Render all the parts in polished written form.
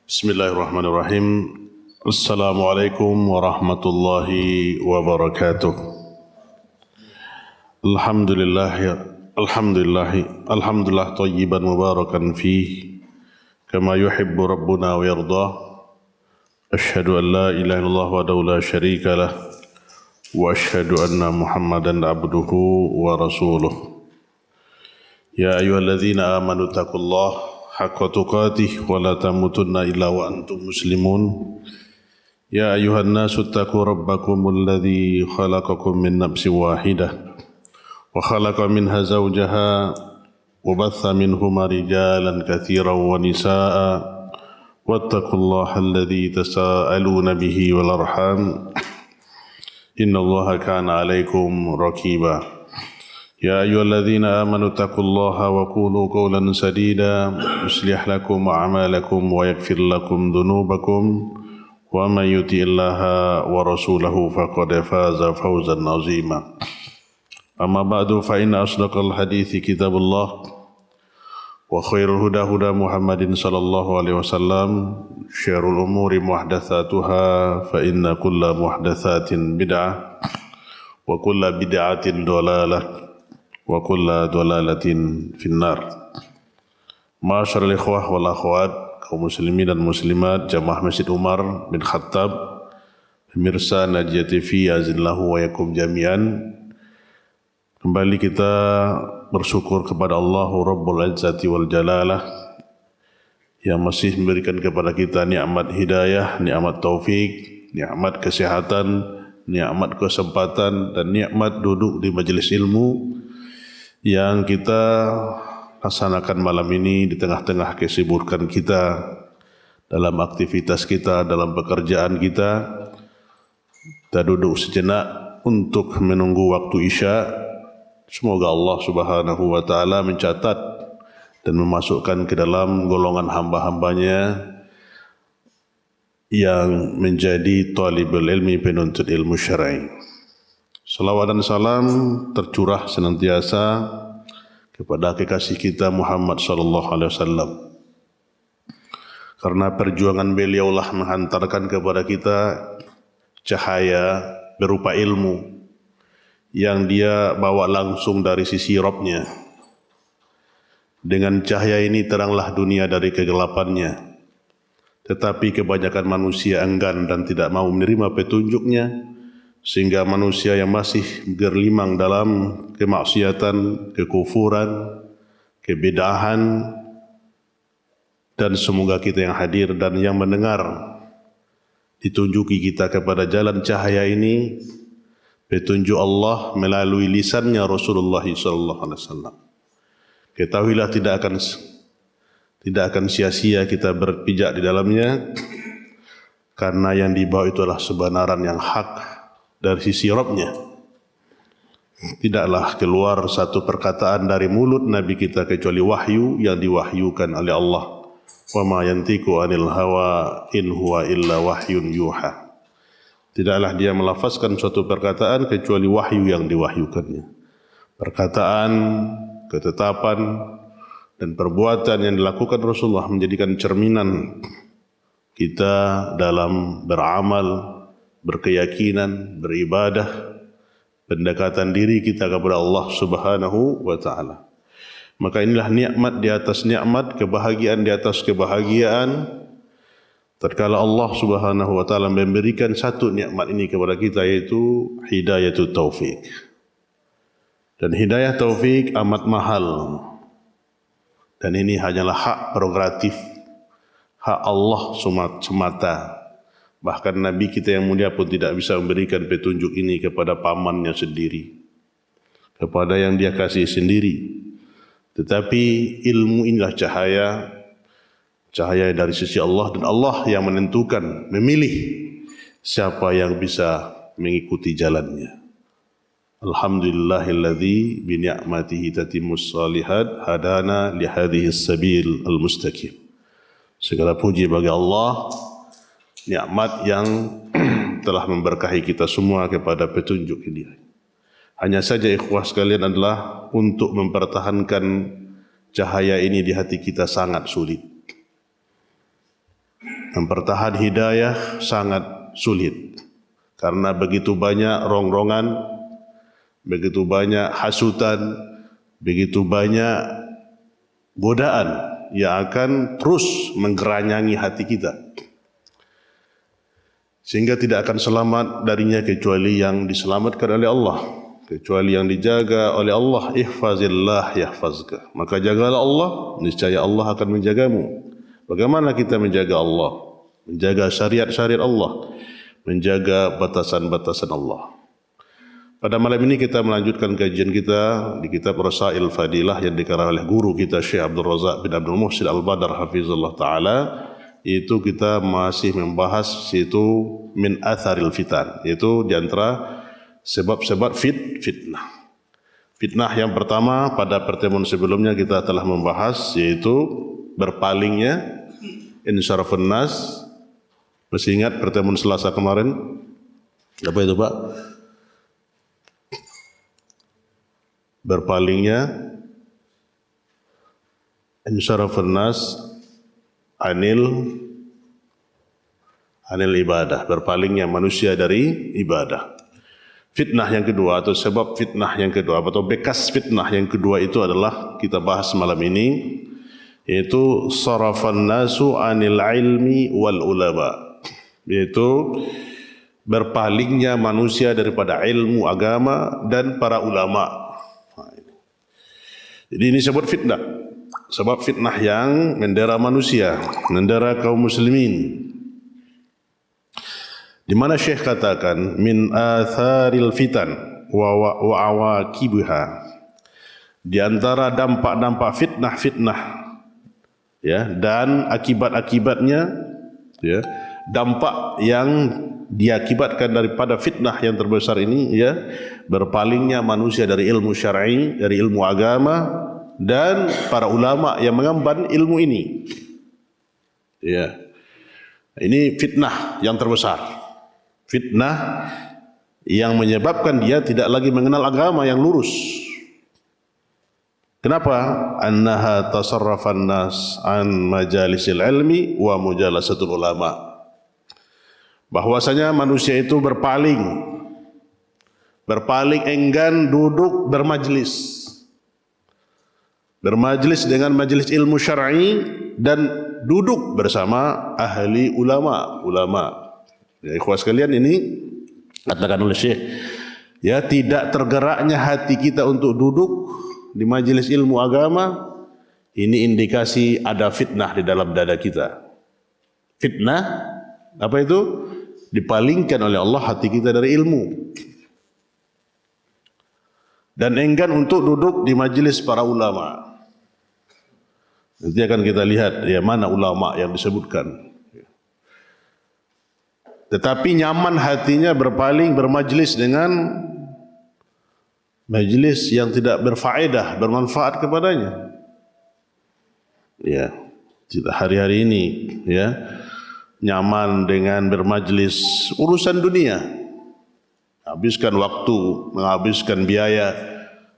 Bismillahirrahmanirrahim. Assalamualaikum warahmatullahi wabarakatuh. Alhamdulillah thayyiban mubarakan fih kama yuhibbu rabbuna wa yardah. Asyhadu an la ilaha illallah wahdahu la syarika lah wa asyhadu anna Muhammadan abduhu wa rasuluh. Ya ayyuhalladzina amanu taqullaha haqqa tuqatih wa la tamutunna illa wa antum muslimun. Ya ayuhan nasu taqu rabbakumul ladzi khalaqakum min nafsin wahidah wa khalaqa minha zawjaha wa batha minhuma rijalan katsiran wa nisaa'a wattaqullaha alladzi tasaaluna bihi wal arham innallaha kana 'alaikum raqiba. يا أيها الذين آمنوا اتقوا الله وقولوا قولا سديدا يصلح لكم أعمالكم ويغفر لكم ذنوبكم ومن يطع الله ورسوله فقد فاز فوزا عظيما. أما بعد فإن أصدق الحديث كتاب الله وخير الهدى هدى محمد صلى الله عليه وسلم شر الأمور محدثاتها فإن كل محدثات بدعة وكل بدعة ضلالة wa kulla dhalalatin finnar. Ma'asyiral ikhwah wal akhwat, kaum muslimin dan muslimat jamaah Masjid Umar bin Khattab, pemirsa Najiyah TV azillahu wa yakum jami'an. Kembali kita bersyukur kepada Allah Rabbul Izzati wal Jalalah yang masih memberikan kepada kita nikmat hidayah, nikmat taufik, nikmat kesehatan, nikmat kesempatan dan nikmat duduk di majelis ilmu yang kita laksanakan malam ini di tengah-tengah kesibukan kita, dalam aktivitas kita, dalam pekerjaan kita. Kita duduk sejenak untuk menunggu waktu Isya. Semoga Allah Subhanahu wa taala mencatat dan memasukkan ke dalam golongan hamba-hambanya yang menjadi talibul ilmi, penuntut ilmu syar'i. Salawat dan salam tercurah senantiasa kepada kekasih kita Muhammad sallallahu alaihi wasallam. Karena perjuangan beliaulah menghantarkan kepada kita cahaya berupa ilmu yang dia bawa langsung dari sisi Rabb-Nya. Dengan cahaya ini teranglah dunia dari kegelapannya. Tetapi kebanyakan manusia enggan dan tidak mau menerima petunjuknya, sehingga manusia yang masih bergelimang dalam kemaksiatan, kekufuran, kebidahan, dan semoga kita yang hadir dan yang mendengar ditunjuki kita kepada jalan cahaya ini, petunjuk Allah melalui lisannya Rasulullah SAW. Ketahuilah tidak akan sia-sia kita berpijak di dalamnya, karena yang dibawa itu adalah kebenaran yang hak dari sisi Rabb-Nya. Tidaklah keluar satu perkataan dari mulut Nabi kita kecuali wahyu yang diwahyukan oleh Allah. Wa ma yantiqu 'anil hawa in huwa illa wahyun yuha. Tidaklah dia melafazkan suatu perkataan kecuali wahyu yang diwahyukannya. Perkataan, ketetapan dan perbuatan yang dilakukan Rasulullah menjadikan cerminan kita dalam beramal, berkeyakinan, beribadah, pendekatan diri kita kepada Allah Subhanahu wa taala. Maka inilah nikmat di atas nikmat, kebahagiaan di atas kebahagiaan. Tatkala Allah Subhanahu wa taala memberikan satu nikmat ini kepada kita, yaitu hidayatut taufik. Dan hidayah taufik amat mahal. Dan ini hanyalah hak prerogatif, hak Allah semata. Bahkan Nabi kita yang mulia pun tidak bisa memberikan petunjuk ini kepada pamannya sendiri, kepada yang dia kasih sendiri. Tetapi ilmu inilah cahaya dari sisi Allah, dan Allah yang menentukan, memilih siapa yang bisa mengikuti jalannya. Alhamdulillahilladzi bi ni'matihi tatimmus shalihat hadana li hadhihi as-sabil al-mustaqim. Segala puji bagi Allah, nikmat yang telah memberkahi kita semua kepada petunjuk ini. Hanya saja ikhwah sekalian adalah untuk mempertahankan cahaya ini di hati kita sangat sulit. mempertahan hidayah sangat sulit. Karena begitu banyak rongrongan, begitu banyak hasutan, begitu banyak godaan yang akan terus menggeranyangi hati kita. Sehingga tidak akan selamat darinya kecuali yang diselamatkan oleh Allah. Kecuali yang dijaga oleh Allah. Ihfazillah yahfazka. Maka jagalah Allah, niscaya Allah akan menjagamu. Bagaimana kita menjaga Allah? Menjaga syariat-syariat Allah. Menjaga batasan-batasan Allah. Pada malam ini kita melanjutkan kajian kita di kitab Rasail Fadilah yang dikarang oleh guru kita Syekh Abdul Razak bin Abdul Muhsin Al-Badar hafizallah ta'ala. Itu kita masih membahas yaitu min atharil fitan. Itu di antara sebab-sebab fitnah. Fitnah yang pertama pada pertemuan sebelumnya kita telah membahas yaitu berpalingnya insyarafun nas. Masih ingat pertemuan Selasa kemarin? Apa itu Pak? Berpalingnya insyarafun nas anil ibadah. Berpalingnya manusia dari ibadah. Fitnah yang kedua atau sebab fitnah yang kedua atau bekas fitnah yang kedua itu adalah kita bahas malam ini yaitu sarafan nasu anil ilmi wal ulama, yaitu berpalingnya manusia daripada ilmu agama dan para ulama. Jadi ini sebab fitnah, sebab fitnah yang mendera manusia, mendera kaum muslimin. Di mana Syekh katakan min atharil fitan wa awaqibiha, di antara dampak-dampak fitnah-fitnah ya dan akibat-akibatnya ya, dampak yang diakibatkan daripada fitnah yang terbesar ini ya, berpalingnya manusia dari ilmu syar'i, dari ilmu agama dan para ulama yang mengemban ilmu ini. Ya. Ini fitnah yang terbesar. Fitnah yang menyebabkan dia tidak lagi mengenal agama yang lurus. Kenapa? Annaha tasarrafan nas an majalisil ilmi wa mujalasatul ulama. Bahwasanya manusia itu berpaling enggan duduk bermajlis dengan majlis ilmu syar'i dan duduk bersama ahli ulama. Ya ikhwah sekalian, ini katakan oleh Syekh, ya tidak tergeraknya hati kita untuk duduk di majlis ilmu agama, ini indikasi ada fitnah di dalam dada kita. Fitnah apa itu? Dipalingkan oleh Allah hati kita dari ilmu. Dan enggan untuk duduk di majlis para ulama. Nanti akan kita lihat ya mana ulama yang disebutkan. Tetapi nyaman hatinya berpaling bermajlis dengan majlis yang tidak berfaedah, bermanfaat kepadanya. Ya, kita hari-hari ini ya nyaman dengan bermajlis urusan dunia. Habiskan waktu, menghabiskan biaya,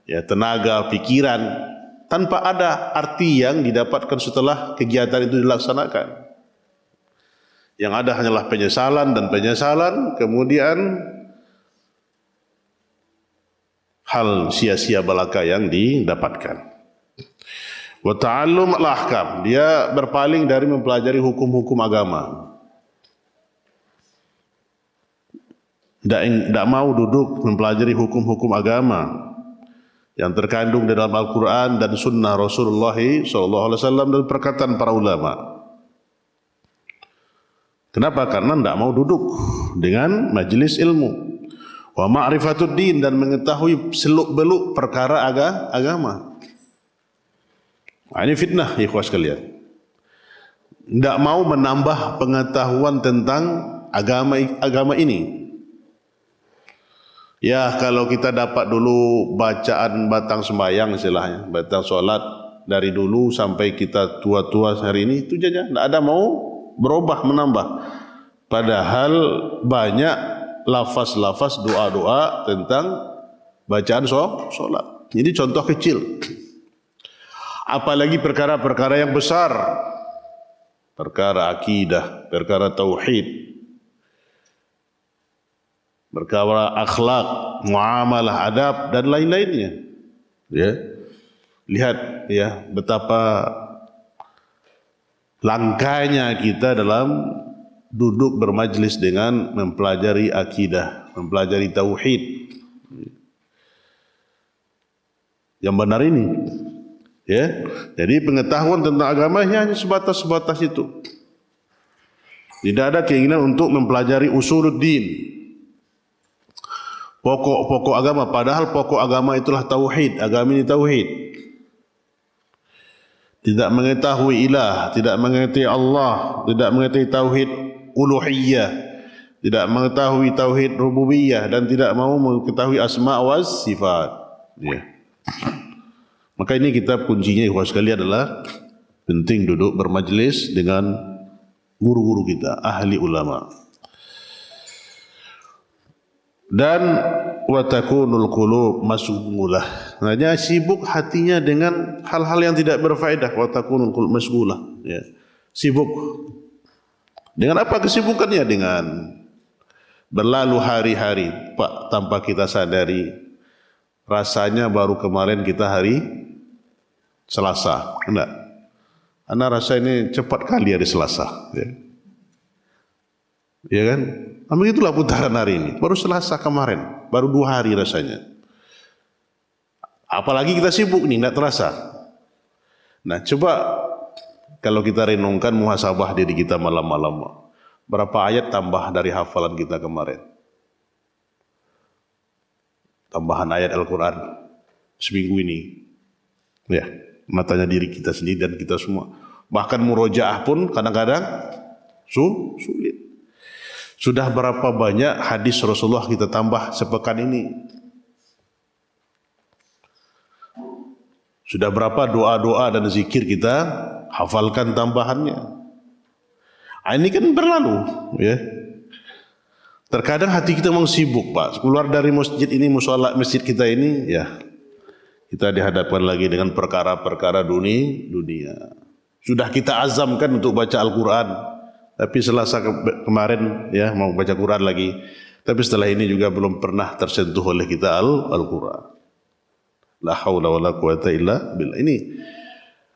ya tenaga, pikiran tanpa ada arti yang didapatkan setelah kegiatan itu dilaksanakan. Yang ada hanyalah penyesalan dan penyesalan, kemudian hal sia-sia belaka yang didapatkan. Wa ta'allum al-ahkam, dia berpaling dari mempelajari hukum-hukum agama. Tidak mau duduk mempelajari hukum-hukum agama yang terkandung di dalam Al-Quran dan Sunnah Rasulullah SAW dan perkataan para ulama. Kenapa? Karena tidak mau duduk dengan majlis ilmu. Wa ma'rifatud din, dan mengetahui seluk-beluk perkara agama. Nah, ini fitnah ikhwah sekalian. Tidak mau menambah pengetahuan tentang agama ini. Ya kalau kita dapat dulu bacaan batang sembahyang istilahnya, batang solat dari dulu sampai kita tua-tua hari ini, itu saja. Tidak ada mau berubah menambah. Padahal banyak lafaz-lafaz doa-doa tentang bacaan solat. Ini contoh kecil. Apalagi perkara-perkara yang besar. perkara akidah, perkara tauhid, perkara akhlak, muamalah, adab dan lain-lainnya. Ya. Lihat ya betapa langkahnya kita dalam duduk bermajlis dengan mempelajari akidah, mempelajari tauhid. Yang benar ini. Ya. Jadi pengetahuan tentang agama hanya sebatas itu. Tidak ada keinginan untuk mempelajari usuluddin, pokok-pokok agama, padahal pokok agama itulah tauhid, agama ini tauhid. Tidak mengetahui ilah, tidak mengetahui Allah, tidak mengetahui tauhid uluhiyah, tidak mengetahui tauhid rububiyah dan tidak mau mengetahui asma wa sifat. Ya. Maka ini kita kuncinya ikhwas sekalian adalah penting duduk bermajlis dengan guru-guru kita, ahli ulama. Dan watakunul qulub masghulah. Hanya sibuk hatinya dengan hal-hal yang tidak berfaedah. Watakunul qulub masghulah. Ya. Sibuk. Dengan apa kesibukannya? Dengan berlalu hari-hari, Pak, tanpa kita sadari. Rasanya baru kemarin kita hari Selasa. Enggak. Anda rasa ini cepat kali hari Selasa. Ya. Ya kan? Namun itulah putaran hari ini. Baru Selasa kemarin, baru 2 hari rasanya. Apalagi kita sibuk nih, tidak terasa. Nah, coba kalau kita renungkan muhasabah diri kita malam-malam. Berapa ayat tambah dari hafalan kita kemarin? Tambahan ayat Al-Quran seminggu ini. Ya, matanya diri kita sendiri dan kita semua. Bahkan murojaah pun kadang-kadang sulit. Sudah berapa banyak hadis Rasulullah kita tambah sepekan ini? Sudah berapa doa-doa dan zikir kita hafalkan tambahannya? Ini kan berlalu, ya. Terkadang hati kita memang sibuk, Pak. Keluar dari masjid ini, musola masjid kita ini, ya, kita dihadapkan lagi dengan perkara-perkara dunia. Sudah kita azamkan untuk baca Al-Quran. Tapi Selasa kemarin ya mau baca Quran lagi. Tapi setelah ini juga belum pernah tersentuh oleh kita Al-Quran. La haula wala quwata illa billah. Ini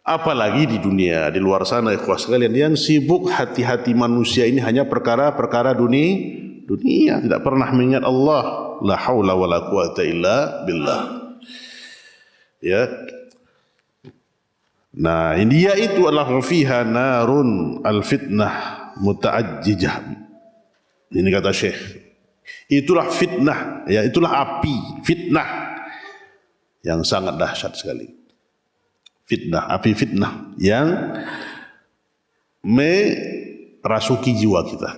apalagi di dunia, di luar sana ikhwas sekalian yang sibuk hati-hati manusia ini hanya perkara-perkara dunia, tidak pernah mengingat Allah. La haula wala quwata illa billah. Ya. Nah, India itu adalah fiha narun al-fitnah muta'ajjijah. Ini kata Syekh. Itulah fitnah, ya, itulah api fitnah yang sangat dahsyat sekali. Fitnah, api fitnah yang merasuki jiwa kita,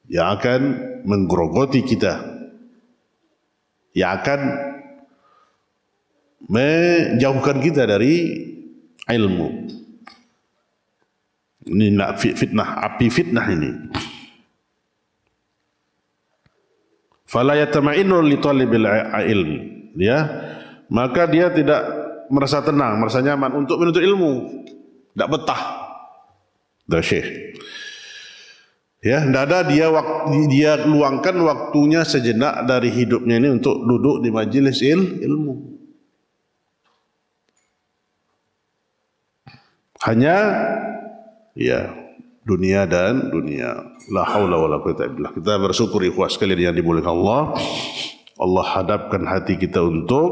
yang akan menggerogoti kita, yang akan menjauhkan kita dari ilmu. Ini fitnah, api fitnah ini. Fala yatama'innu li talibil ilm, ya. Maka dia tidak merasa tenang, merasa nyaman untuk menuntut ilmu. Tidak betah. Dah Syekh. Ya, tidak ada dia luangkan waktunya sejenak dari hidupnya ini untuk duduk di majelis ilmu. Hanya ya dunia dan dunia. La haula wala quwwata illa billah. Kita bersyukur ikhwas sekalian yang dimuliakan Allah. Allah hadapkan hati kita untuk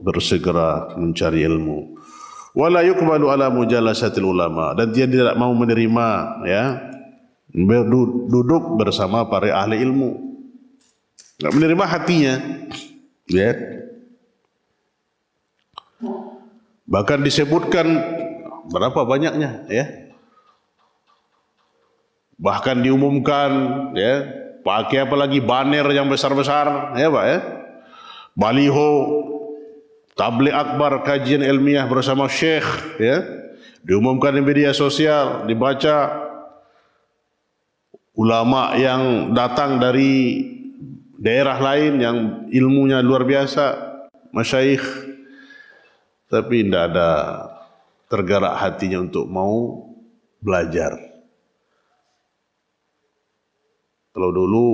bersegera mencari ilmu. Wala yuqbalu ala mujalasatil ulama, dan dia tidak mau menerima ya duduk bersama para ahli ilmu. Enggak menerima hatinya. Ya. Bahkan disebutkan berapa banyaknya ya. Bahkan diumumkan ya, pakai apalagi banner yang besar-besar ya Pak ya. Baliho tabligh akbar kajian ilmiah bersama Syekh ya. Diumumkan di media sosial, dibaca ulama yang datang dari daerah lain yang ilmunya luar biasa, masyayikh, tapi tidak ada tergerak hatinya untuk mau belajar. Kalau dulu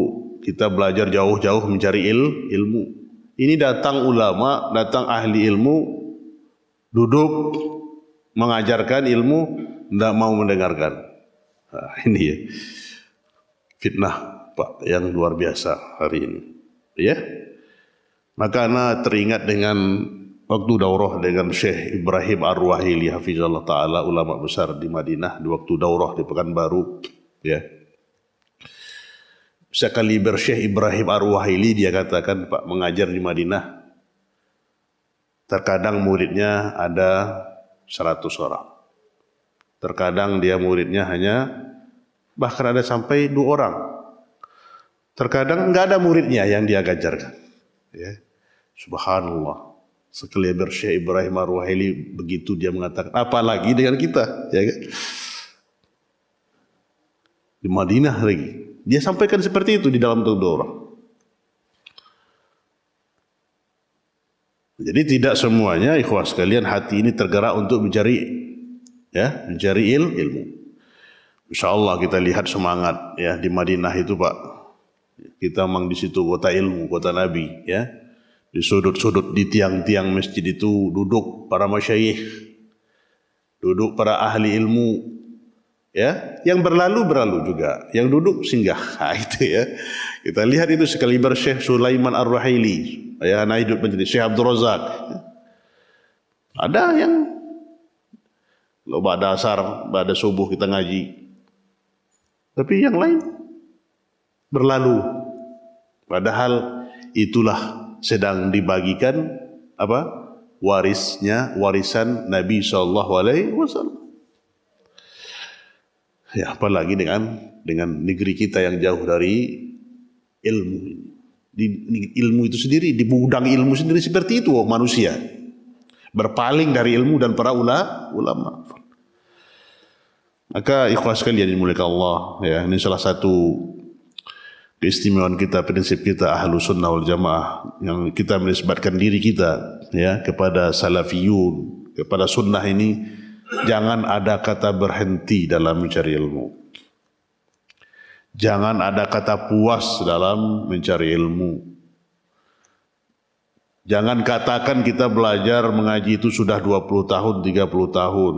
kita belajar jauh-jauh mencari ilmu. Ini datang ulama, datang ahli ilmu, duduk mengajarkan ilmu, tidak mau mendengarkan. Nah, ini ya fitnah Pak yang luar biasa hari ini. Ya, maka ana teringat dengan waktu daurah dengan Syekh Ibrahim Ar-Ruhaili hafizallahu taala, ulama besar di Madinah, di waktu daurah di Pekanbaru, ya. Sekaliber Syekh Ibrahim Ar-Ruhaili dia katakan, Pak, mengajar di Madinah, terkadang muridnya ada 100 orang. Terkadang dia muridnya hanya, bahkan ada sampai 2 orang. Terkadang enggak ada muridnya yang dia ajarkan. Ya. Subhanallah. Sekaliber Syekh Ibrahim Ar-Ruhaili begitu dia mengatakan, apalagi dengan kita, ya kan? Di Madinah lagi. Dia sampaikan seperti itu di dalam daurah. Jadi tidak semuanya ikhwah sekalian hati ini tergerak untuk mencari ilmu. Insyaallah kita lihat semangat ya di Madinah itu, Pak. Kita memang di situ kota ilmu, kota Nabi, ya. Di sudut-sudut di tiang-tiang masjid itu duduk para masyayikh, duduk para ahli ilmu. Ya, yang berlalu juga, yang duduk singgah. Nah, itu ya. Kita lihat itu sekaliber Syekh Sulaiman Ar-Ruhaili, ya, anak hidup menjadi Syekh Abdul Razak. Ada yang lo pada asar, pada subuh kita ngaji. Tapi yang lain berlalu. Padahal itulah sedang dibagikan apa? Warisan Nabi SAW. Ya, apalagi dengan negeri kita yang jauh dari ilmu. Ilmu itu sendiri, di gudang ilmu sendiri seperti itu manusia. Berpaling dari ilmu dan para ulama. Maka ikhwah sekalian dimuliakan Allah, ya, ini salah satu keistimewaan kita, prinsip kita Ahlus Sunnah wal Jamaah, yang kita menisbatkan diri kita ya kepada salafiyun, kepada sunnah ini. Jangan ada kata berhenti dalam mencari ilmu. Jangan ada kata puas dalam mencari ilmu. Jangan katakan kita belajar mengaji itu sudah 20 tahun, 30 tahun.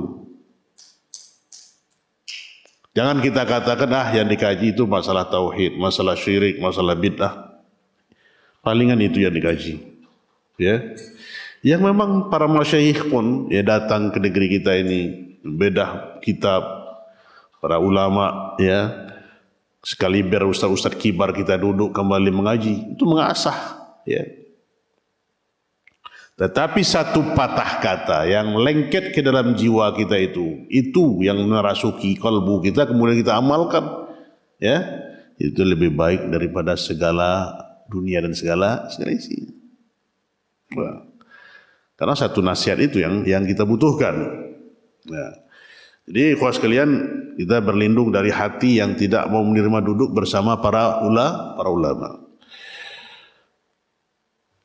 Jangan kita katakan yang dikaji itu masalah tauhid, masalah syirik, masalah bid'ah. Palingan itu yang dikaji. Ya. Yang memang para masyayikh pun ya datang ke negeri kita ini, bedah kitab para ulama ya, sekaliber ustaz-ustaz kibar kita duduk kembali mengaji, itu mengasah ya. Tetapi satu patah kata yang lengket ke dalam jiwa kita itu yang merasuki kalbu kita, kemudian kita amalkan ya, itu lebih baik daripada segala dunia dan segala isi. Karena satu nasihat itu yang kita butuhkan. Nah, jadi ikhwah sekalian, kita berlindung dari hati yang tidak mau menerima duduk bersama para ulama.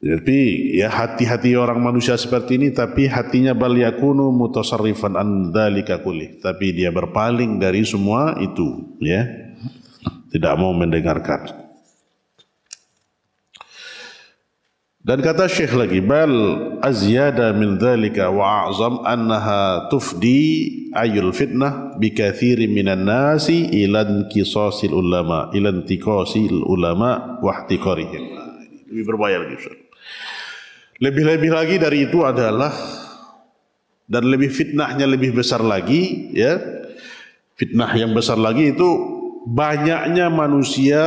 Jadi ya hati-hati orang manusia seperti ini, tapi hatinya bal yakunu mutasarrifan an dzalika kulli, tapi dia berpaling dari semua itu, ya. Tidak mau mendengarkan. Dan kata Syekh lagi, bal azyada min dzalika wa a'zam annaha tufdi ayul fitnah bi katsirin minan nasi ila inqisasil ulama, ila intiqasil ulama wa ihtiqarihim. Lebih berbahaya lagi, Ustaz. Lebih-lebih lagi dari itu adalah, dan lebih fitnahnya lebih besar lagi, ya. Fitnah yang besar lagi itu banyaknya manusia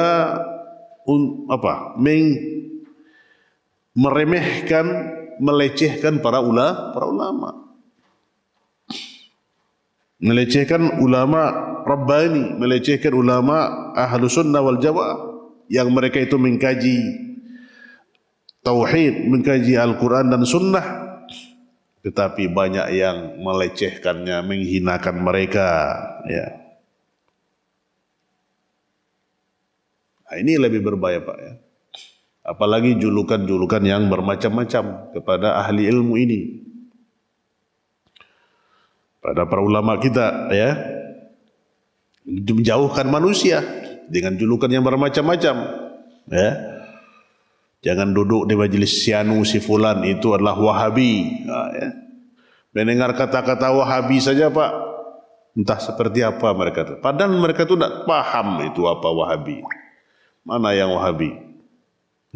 meremehkan, melecehkan para ulama. Melecehkan ulama Rabbani, melecehkan ulama Ahlus Sunnah wal Jamaah yang mereka itu mengkaji tauhid, mengkaji Al-Quran dan Sunnah, tetapi banyak yang melecehkannya, menghinakan mereka, ya. Nah, ini lebih berbahaya, Pak, ya. Apalagi julukan-julukan yang bermacam-macam kepada ahli ilmu ini, pada para ulama kita, ya, menjauhkan manusia dengan julukan yang bermacam-macam. Ya. Jangan duduk di majelis sianu si fulan itu adalah Wahabi. Ya. Mendengar kata-kata Wahabi saja Pak, entah seperti apa mereka. Padahal mereka itu tidak paham itu apa Wahabi. Mana yang Wahabi?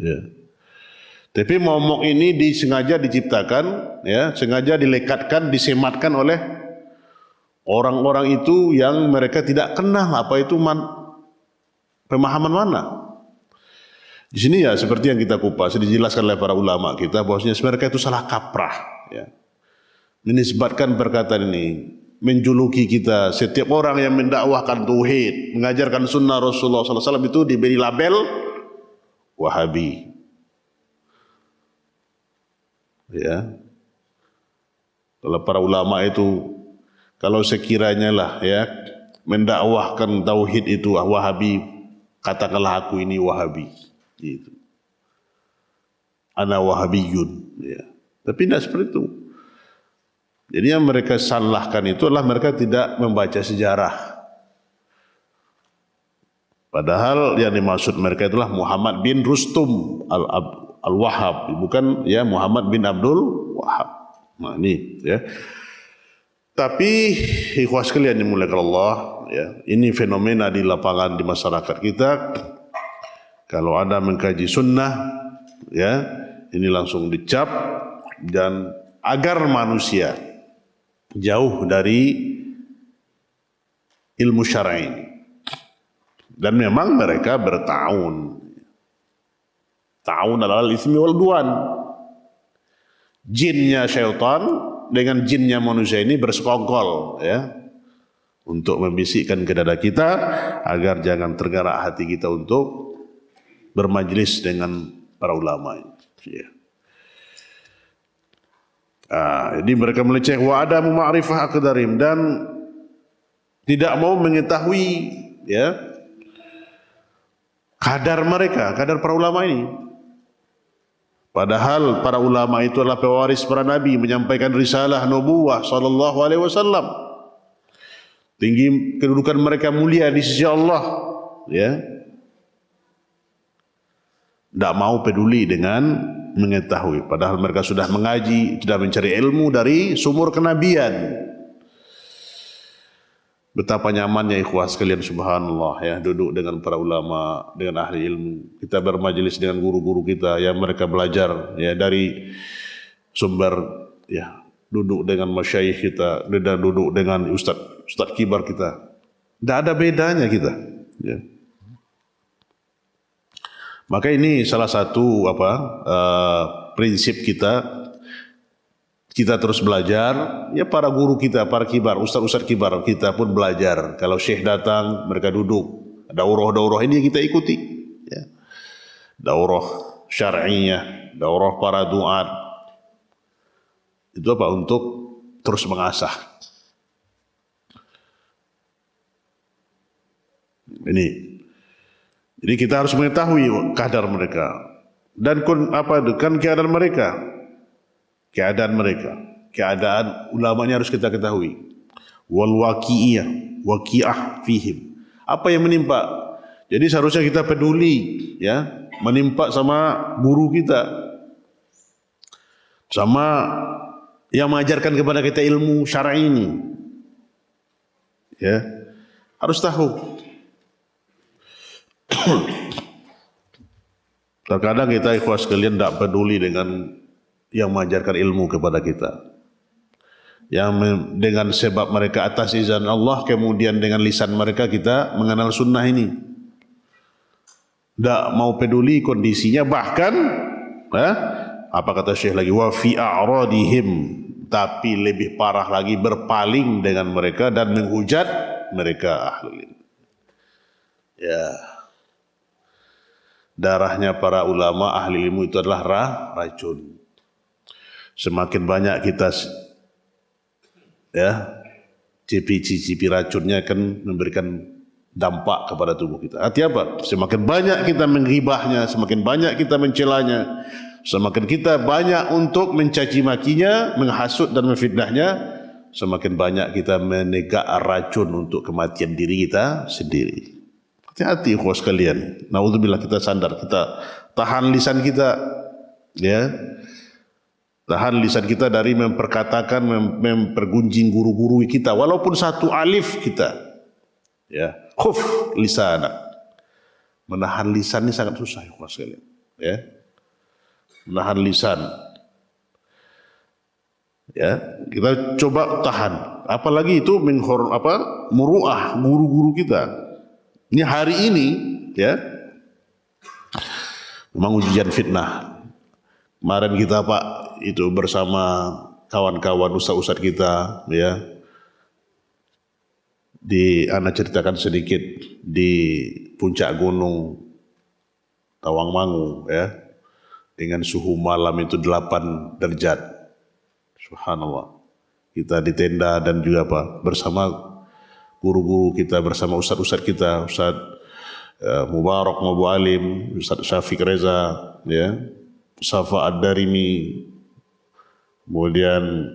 Ya. Tapi momok ini disengaja diciptakan, ya, sengaja dilekatkan, disematkan oleh orang-orang itu yang mereka tidak kenal apa itu pemahaman mana. Di sini ya seperti yang kita kupas, dijelaskan oleh para ulama kita bahwasanya mereka itu salah kaprah. Ya. Menisbatkan perkataan ini, menjuluki kita, setiap orang yang mendakwahkan tauhid, mengajarkan sunnah Rasulullah SAW itu diberi label Wahabi. Ya, kalau para ulama itu, kalau sekiranya lah ya mendakwahkan tauhid itu Wahabi, katakanlah aku ini Wahabi, gitu. Ana Wahabiyun. Ya. Tapi tidak seperti itu. Jadi yang mereka salahkan itu adalah mereka tidak membaca sejarah. Padahal yang dimaksud mereka itulah Muhammad bin Rustum Al-Wahhab, bukan ya Muhammad bin Abdul Wahhab. Nah ini ya. Tapi ikhwah sekalian dimuliakan Allah, ya, ini fenomena di lapangan di masyarakat kita. Kalau ada mengkaji sunnah, ya, ini langsung dicap, dan agar manusia jauh dari ilmu syar'i ini. Dan memang mereka bertahun adalah ismi wal duan. Jinnya syaitan dengan jinnya manusia ini bersekongkol, ya, untuk membisikkan ke dada kita agar jangan tergerak hati kita untuk bermajlis dengan para ulama ini. Ya. Jadi mereka meleceh wa adamu ma'rifah aqdarim, dan tidak mau mengetahui ya kadar mereka, kadar para ulama ini. Padahal para ulama itu adalah pewaris para nabi, menyampaikan risalah nubuwah sallallahu alaihi wasallam. Tinggi kedudukan mereka, mulia di sisi Allah, ya. Tidak mau peduli dengan mengetahui, padahal mereka sudah mengaji, sudah mencari ilmu dari sumur kenabian. Betapa nyamannya ikhwah sekalian, subhanallah, ya, duduk dengan para ulama, dengan ahli ilmu. Kita bermajelis dengan guru-guru kita yang mereka belajar ya dari sumber, ya, duduk dengan masyayikh kita, dan duduk dengan ustaz kibar kita. Tidak ada bedanya kita, ya. Maka ini salah satu prinsip kita terus belajar. Ya, para guru kita, para kibar, ustaz-ustaz kibar kita pun belajar. Kalau syekh datang, mereka duduk. Daurah-daurah ini kita ikuti. Ya. Daurah syar'iyah, daurah para duat. Itu apa? Untuk terus mengasah. Ini. Jadi kita harus mengetahui kadar mereka. Dan keadaan mereka. Keadaan ulamanya harus kita ketahui. Wal waqi'ah fihim. Apa yang menimpa? Jadi seharusnya kita peduli, ya, menimpa sama guru kita, sama yang mengajarkan kepada kita ilmu syar'i ini. Ya. Harus tahu. Terkadang kita ikhwah sekalian tidak peduli dengan yang mengajarkan ilmu kepada kita, yang dengan sebab mereka atas izin Allah, kemudian dengan lisan mereka kita mengenal sunnah ini. Tidak mau peduli kondisinya, bahkan apa kata Syekh lagi, wa fi a'radihim, tapi lebih parah lagi berpaling dengan mereka dan menghujat mereka ahlul ilm. Ya, darahnya para ulama ahli ilmu itu adalah racun. Semakin banyak kita ya cicipi racunnya akan memberikan dampak kepada tubuh kita. Arti apa? Semakin banyak kita menghibahnya, semakin banyak kita mencelanya, semakin kita banyak untuk mencaci makinya, menghasut dan memfitnahnya, semakin banyak kita menegak racun untuk kematian diri kita sendiri. Hati-hati ikhwas sekalian. Naudzubillah, kita sadar, kita tahan lisan kita, ya. Tahan lisan kita dari memperkatakan, mempergunjing guru-guru kita, walaupun satu alif kita. Ya, khuf lisanak. Menahan lisan ini sangat susah ikhwas sekalian, ya. Menahan lisan. Ya, kita coba tahan. Apalagi itu muruah guru-guru kita. Ini hari ini, ya, memang ujian fitnah. Kemarin kita Pak itu bersama kawan-kawan ustaz-ustaz kita, ya, Ana ceritakan sedikit di puncak gunung Tawangmangu, ya, dengan suhu malam itu 8 derajat. Subhanallah. Kita di tenda dan juga bersama guru-guru kita, bersama ustaz-ustaz kita, Ustaz Mubarak Mabu Alim, Ustaz Syafiq Reza, ya, Safa Ad-Darimi, kemudian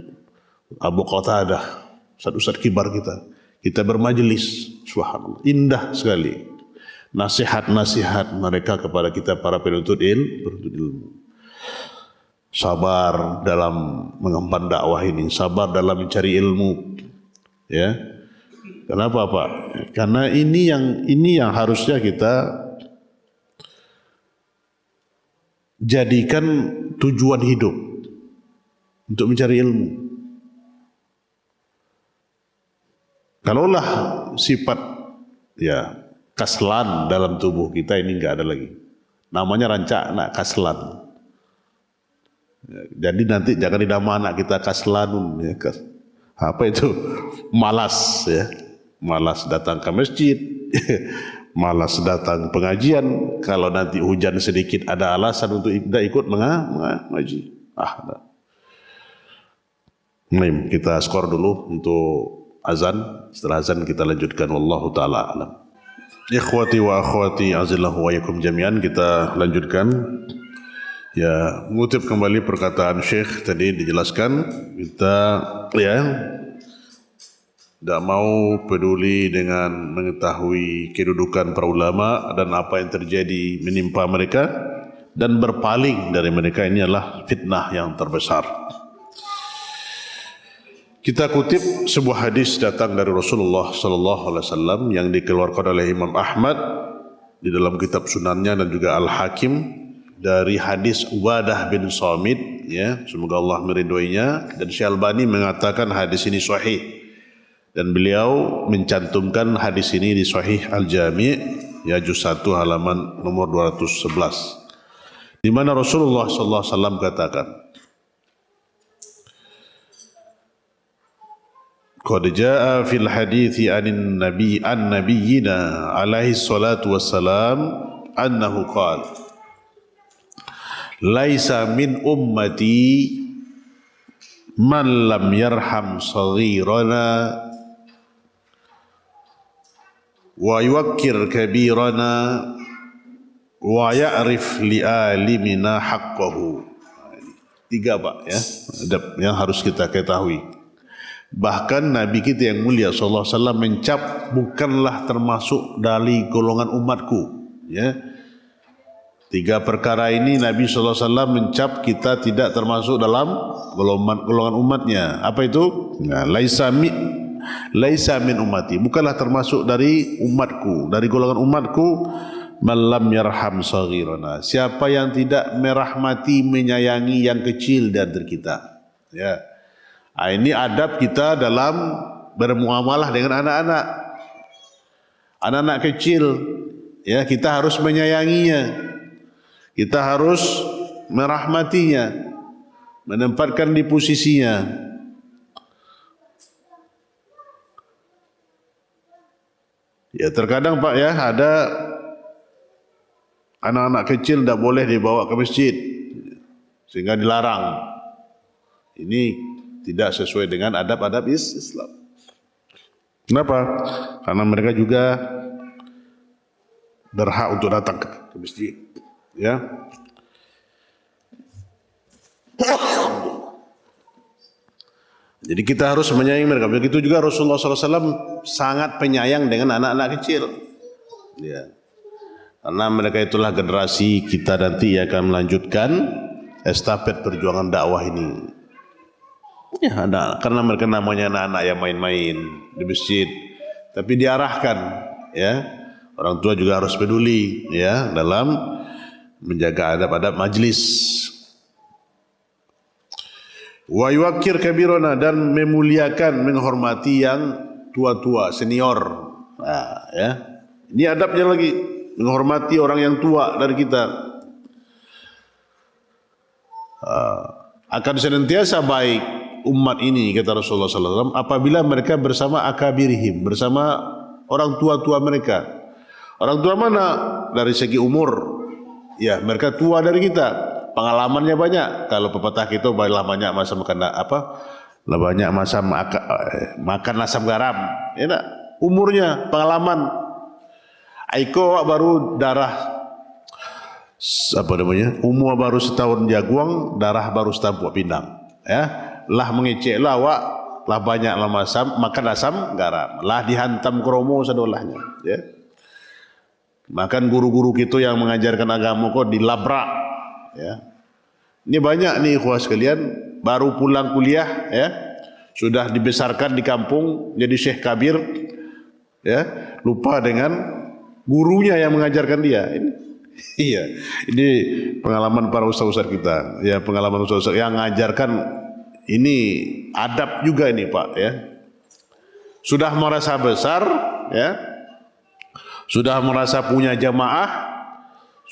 Abu Qatadah, ustaz-ustaz kibar kita. Kita bermajelis, subhanallah, indah sekali nasihat-nasihat mereka kepada kita para penuntut ilmu. Sabar dalam mengemban dakwah ini, sabar dalam mencari ilmu, ya. Kenapa Pak? Karena ini yang harusnya kita jadikan tujuan hidup, untuk mencari ilmu. Kalaulah sifat, ya, kaslan dalam tubuh kita ini enggak ada lagi. Namanya rancak anak kaslan. Jadi nanti jangan dinamakan anak kita kaslanun, ya. Apa itu? Malas, ya. Malas datang ke masjid, malas datang pengajian. Kalau nanti hujan sedikit ada alasan untuk tidak ikut mengaji. Kita skor dulu untuk azan. Setelah azan kita lanjutkan. Wallahu ta'ala alam. Ikhwati wa akhwati azillahu wa yakum jami'an. Kita lanjutkan. Ya, mengutip kembali perkataan Syekh tadi dijelaskan, kita, ya, tidak mau peduli dengan mengetahui kedudukan para ulama dan apa yang terjadi menimpa mereka, dan berpaling dari mereka. Ini adalah fitnah yang terbesar. Kita kutip sebuah hadis datang dari Rasulullah sallallahu alaihi wasallam yang dikeluarkan oleh Imam Ahmad di dalam kitab Sunannya dan juga Al-Hakim, dari hadis Ubadah bin Samit, ya, semoga Allah meridhoinya, dan Syekh Albani mengatakan hadis ini sahih, dan beliau mencantumkan hadis ini di Sahih Al-Jami', ya, juz 1 halaman nomor 211, di mana Rasulullah sallallahu alaihi wasallam katakan, qad jaa fil hadithi an nabiyyina alaihi salatu wassalam annahu qala laisa min ummati man lam yarham saghirana wa yuwakkir kabirana wa ya'rif li alimina haqqahu. 3 Pak, ya, adab yang harus kita ketahui. Bahkan Nabi kita yang mulia sallallahu alaihi wasallam mencap bukanlah termasuk dari golongan umatku, ya. 3 perkara ini Nabi SAW mencap kita tidak termasuk dalam golongan umatnya. Apa itu? Nah, laisa min ummati, bukanlah termasuk dari umatku, dari golongan umatku, malam yarham saghirana, siapa yang tidak merahmati, menyayangi yang kecil di antara kita, ya. Nah, ini adab kita dalam bermuamalah dengan anak-anak kecil, ya, kita harus menyayanginya. Kita harus merahmatinya, menempatkan di posisinya. Ya, terkadang Pak, ya, ada anak-anak kecil tidak boleh dibawa ke masjid sehingga dilarang. Ini tidak sesuai dengan adab-adab Islam. Kenapa? Karena mereka juga berhak untuk datang ke masjid, ya. Jadi kita harus menyayangi mereka. Begitu juga Rasulullah SAW sangat penyayang dengan anak-anak kecil, Ya. Karena mereka itulah generasi kita nanti yang akan melanjutkan estafet perjuangan dakwah ini. Ya, karena mereka namanya anak-anak yang main-main di masjid, tapi diarahkan, ya. Orang tua juga harus peduli, ya, dalam menjaga adab-adab majlis. Wa yuwaqqir kabirana, dan memuliakan, menghormati yang tua-tua, senior. Nah, ya. Ini adabnya lagi, menghormati orang yang tua dari kita. Akan senantiasa baik umat ini, kata Rasulullah SAW, apabila mereka bersama akabirihim, bersama orang tua-tua mereka. Orang tua mana? Dari segi umur, ya mereka tua dari kita, pengalamannya banyak. Kalau pepatah kita banyak masa makan banyak masa makan asam garam, ya tak? Umurnya, pengalaman. Aiko baru darah umur baru setahun jaguang, darah baru setahun buat pindang, ya. Lah mengecek lah wak, lah banyak lah makan asam garam, lah dihantam kromo sadolahnya, ya. Makan guru-guru kita yang mengajarkan agama kok dilabrak, ya. Ini banyak nih ikhwah sekalian, baru pulang kuliah, ya, sudah dibesarkan di kampung jadi syekh kabir, ya, lupa dengan gurunya yang mengajarkan dia. Ini, iya, ini pengalaman para ustaz-ustaz kita, ya, pengalaman ustaz-ustaz yang mengajarkan. Ini adab juga ini Pak, ya. Sudah merasa besar, ya, sudah merasa punya jamaah,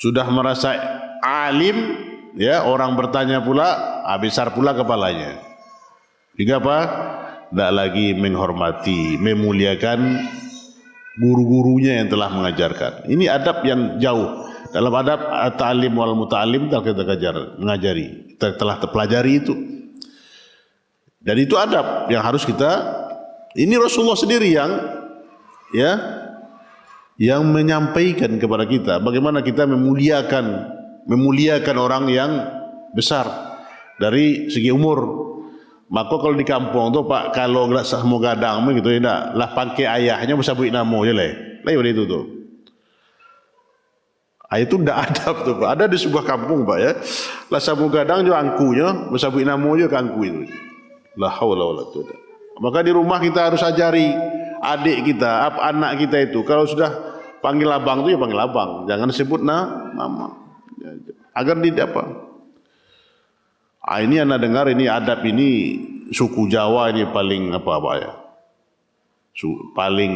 sudah merasa alim, ya, orang bertanya pula, besar pula kepalanya. Juga apa? Tidak lagi menghormati, memuliakan guru-gurunya yang telah mengajarkan. Ini adab yang jauh. Dalam adab ta'lim wal muta'allim kita mengajari, kita telah terpelajari itu. Dan itu adab yang harus kita. Ini Rasulullah sendiri yang, ya, yang menyampaikan kepada kita bagaimana kita memuliakan orang yang besar dari segi umur. Maka kalau di kampung tu Pak, kalau nggak mau gadang begitu, ya, lah pakai ayahnya bersabui namo je lah itu tu. Itu tidak adab tu Pak. Ada di sebuah kampung Pak, ya, lah sabu gadang je angkunya bersabui namo je ke angku itu. La haula wala quwwata. Maka di rumah kita harus ajari adik kita, anak kita itu, kalau sudah panggil abang tu ya panggil abang, jangan sebut nama, agar tidak apa. Ini anak dengar, ini adab, ini suku Jawa ini paling ya, paling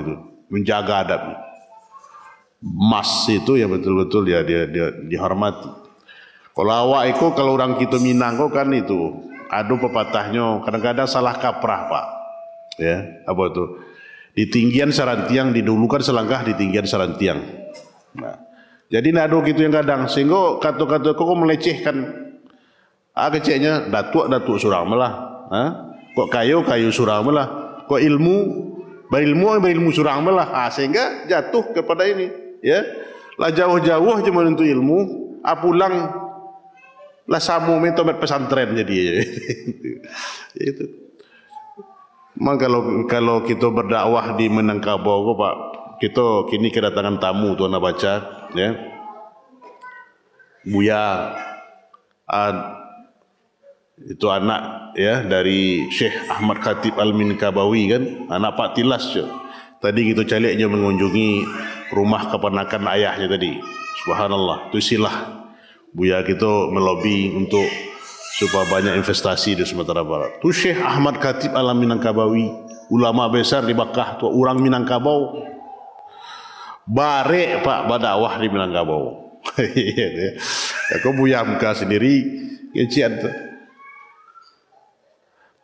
itu, menjaga adab. Mas itu ya betul-betul dia dihormati. Kalau awak itu, kalau orang kita Minang kok kan itu, ada pepatahnya, kadang-kadang salah kaprah Pak, ya, apa itu? Di tinggian sarantiang didulukan selangkah di tinggian sarantiang. Nah, jadi nado gitu yang kadang, sehingga kata-kata kok melecehkan. Keceknya datuk surang melah, kok kayu surang melah, kok berilmu surang melah, sehingga jatuh kepada ini, ya. Lah jauh-jauh aja menuntut ilmu, pulang lah samu metomet pesantren jadi. Itu. Maka kalau kita berdakwah di Minangkabau Pak, kita kini kedatangan tamu tuan baca, ya. Buya itu anak, ya, dari Syekh Ahmad Khatib Al-Minangkabawi kan, anak Pak Tilas je. Tadi kita caliknya mengunjungi rumah keponakan ayahnya tadi. Subhanallah, itu silah Buya kita melobi untuk supaya banyak investasi di Sumatera Barat. Tu Syekh Ahmad Khatib Al-Minangkabawi, ulama besar di Bakah, tu orang Minangkabau. Barek Pak berdakwah di Minangkabau. Kau Buya muka sendiri kecian tu.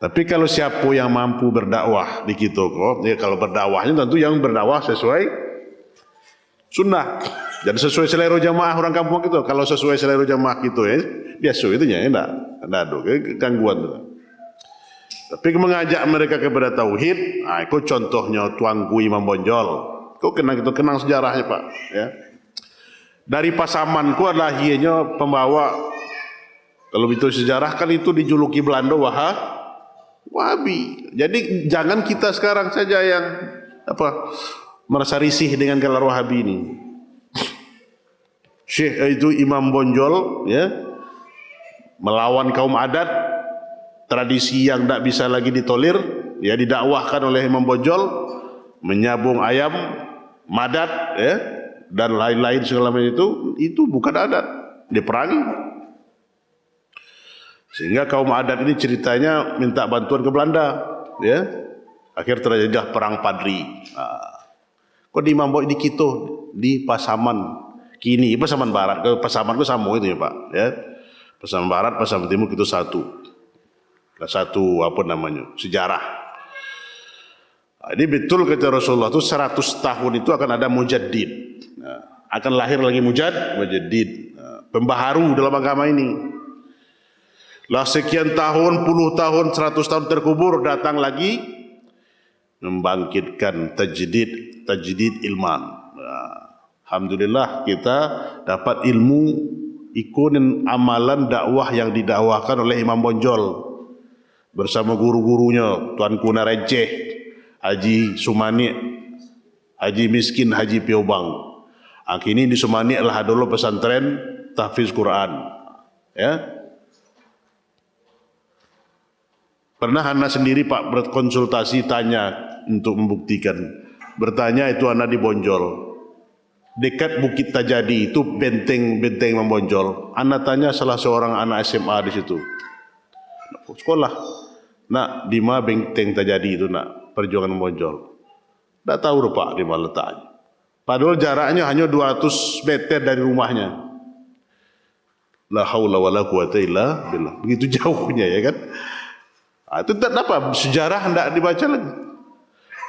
Tapi kalau siapa yang mampu berdakwah di kita kok, ya, kalau berdakwahnya tentu yang berdakwah sesuai sunnah. Jadi sesuai selera jamaah orang kampung itu. Kalau sesuai selera jamaah gitu, ya, biasa itu ya, enggak ada gangguan tu. Tapi mengajak mereka kepada tauhid, itu contohnya Tuanku Imam Bonjol. Kau kenang sejarahnya Pak, ya. Dari Pasaman ku adalah hianya pembawa. Kalau itu sejarah kan itu dijuluki Belanda Wahabi. Jadi jangan kita sekarang saja yang merasa risih dengan gelar Wahabi ini. Syekh itu imam bonjol, ya, melawan kaum adat, tradisi yang tak bisa lagi ditolir, ya, didakwahkan oleh imam bonjol, menyabung ayam, madat, ya, dan lain-lain segala macam itu bukan adat, diperangi. Sehingga kaum adat ini ceritanya minta bantuan ke Belanda, ya, akhir terjadi perang Padri. Kok di Mambok di Kito, di Pasaman kini, Pasaman Barat, ke Pasaman itu sama itu ya Pak, ya. Pasaman Barat, Pasaman Timur itu satu apa namanya, sejarah. Ini betul kata Rasulullah itu 100 tahun itu akan ada mujaddid, akan lahir lagi mujaddid, pembaharu dalam agama ini. Lah sekian tahun, puluh tahun, 100 tahun terkubur, datang lagi membangkitkan tajdid ilman. Alhamdulillah kita dapat ilmu ikutin amalan dakwah yang didakwahkan oleh Imam Bonjol bersama guru-gurunya Tuan Kuna Receh, Haji Sumani, Haji Miskin, Haji Piobang. Kini di Sumani lah dulu pesantren tahfiz Quran, ya. Pernah anak sendiri Pak berkonsultasi tanya untuk membuktikan. Bertanya itu anak di Bonjol. Dekat Bukit Tajadi itu benteng membonjol. Anak tanya salah seorang anak SMA di situ. Sekolah. Nak, di mana benteng Tajadi itu nak? Perjuangan membonjol. Tak tahu Pak di mana letaknya. Padahal jaraknya hanya 200 meter dari rumahnya. La haula wala quwata illa billah. Begitu jauhnya ya kan? Itu tak apa, sejarah hendak dibaca lagi.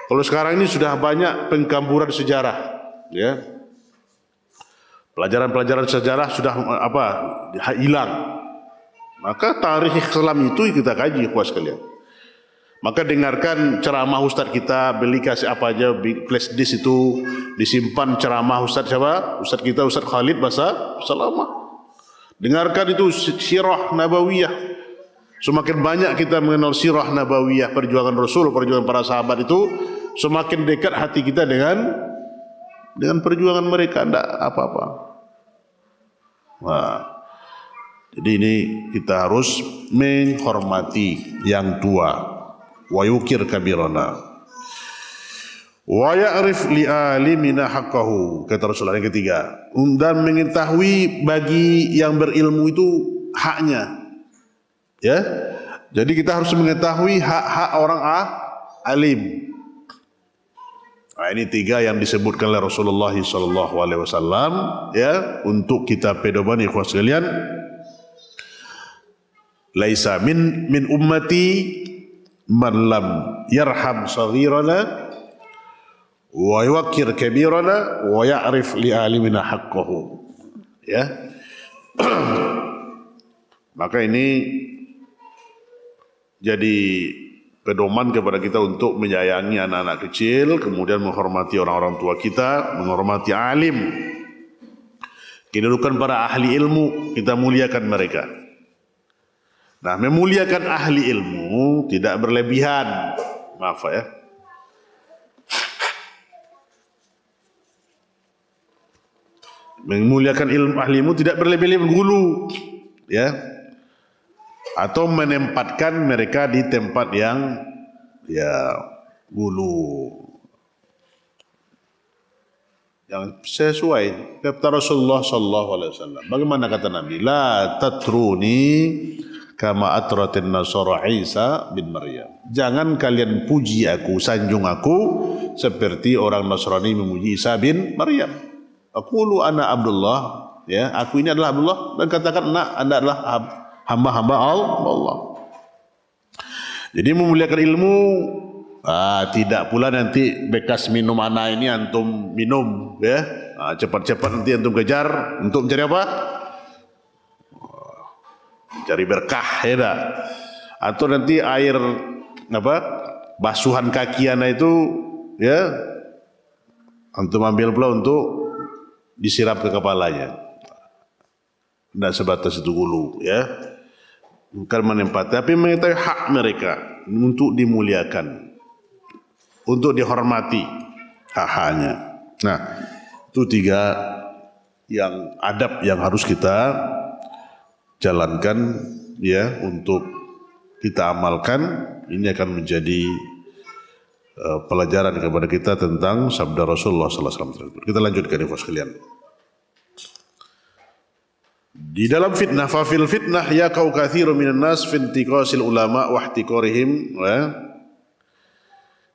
Kalau sekarang ini sudah banyak pengkamburan sejarah, ya. Pelajaran-pelajaran sejarah sudah hilang. Maka tarikh Islam itu kita kaji kuas sekalian. Maka dengarkan ceramah ustaz kita, beli kasih apa aja, flash disk itu disimpan ceramah ustaz siapa? Ustaz kita Ustaz Khalid Basa Salamah. Dengarkan itu sirah nabawiyah. Semakin banyak kita mengenal sirah nabawiyah, perjuangan Rasul, perjuangan para sahabat itu, semakin dekat hati kita dengan perjuangan mereka. Tidak apa-apa. Nah, jadi ini kita harus menghormati yang tua. Wa yukir kabirana. Wa ya'rif li alimina haqqahu. Kata Rasulullah yang ketiga. Dan mengetahui bagi yang berilmu itu haknya. Ya, jadi kita harus mengetahui hak-hak orang alim. Nah, ini 3 yang disebutkan oleh Rasulullah SAW, ya, untuk kita pedoman ikhwan sekalian. Laisa min ummati man lam yarham saghirana wa yuwaqqir kabirana wa ya'rif li alimina haqqahu. Ya. Maka ini jadi pedoman kepada kita untuk menyayangi anak-anak kecil, kemudian menghormati orang-orang tua kita, menghormati alim. Kedudukan para ahli ilmu, kita muliakan mereka. Nah, memuliakan ahli ilmu tidak berlebihan. Maaf ya. Memuliakan ahli ilmu tidak berlebihan gulu, ya. Atau menempatkan mereka di tempat yang gulu, yang sesuai kata Rasulullah sallallahu alaihi wasallam. Bagaimana kata Nabi? La tatruni kama atratin nasara Isa bin Maryam. Jangan kalian puji aku, sanjung aku seperti orang Nasrani memuji Isa bin Maryam. Aqulu ana Abdullah, ya, aku ini adalah Abdullah, dan katakan Anda adalah hamba-hamba Allah. Jadi memuliakan ilmu, tidak pula nanti bekas minum anak ini antum minum, ya. Cepat-cepat nanti antum kejar untuk mencari apa? Cari berkah, ya dah. Atau nanti air basuhan kaki anak itu, ya, antum ambil pula untuk disiram ke kepalanya. Tidak sebatas itu dulu, ya. Bukan menempati, tapi mengetahui hak mereka untuk dimuliakan, untuk dihormati. hak-haknya. Nah, itu 3 yang adab yang harus kita jalankan ya untuk kita amalkan. Ini akan menjadi pelajaran kepada kita tentang sabda Rasulullah sallallahu alaihi wasallam. Kita lanjutkan info sekalian. Di dalam fitnah, fa fil fitnah ya kau katsirun minan nas fi intiqasil ulama wa ihtiqarihim.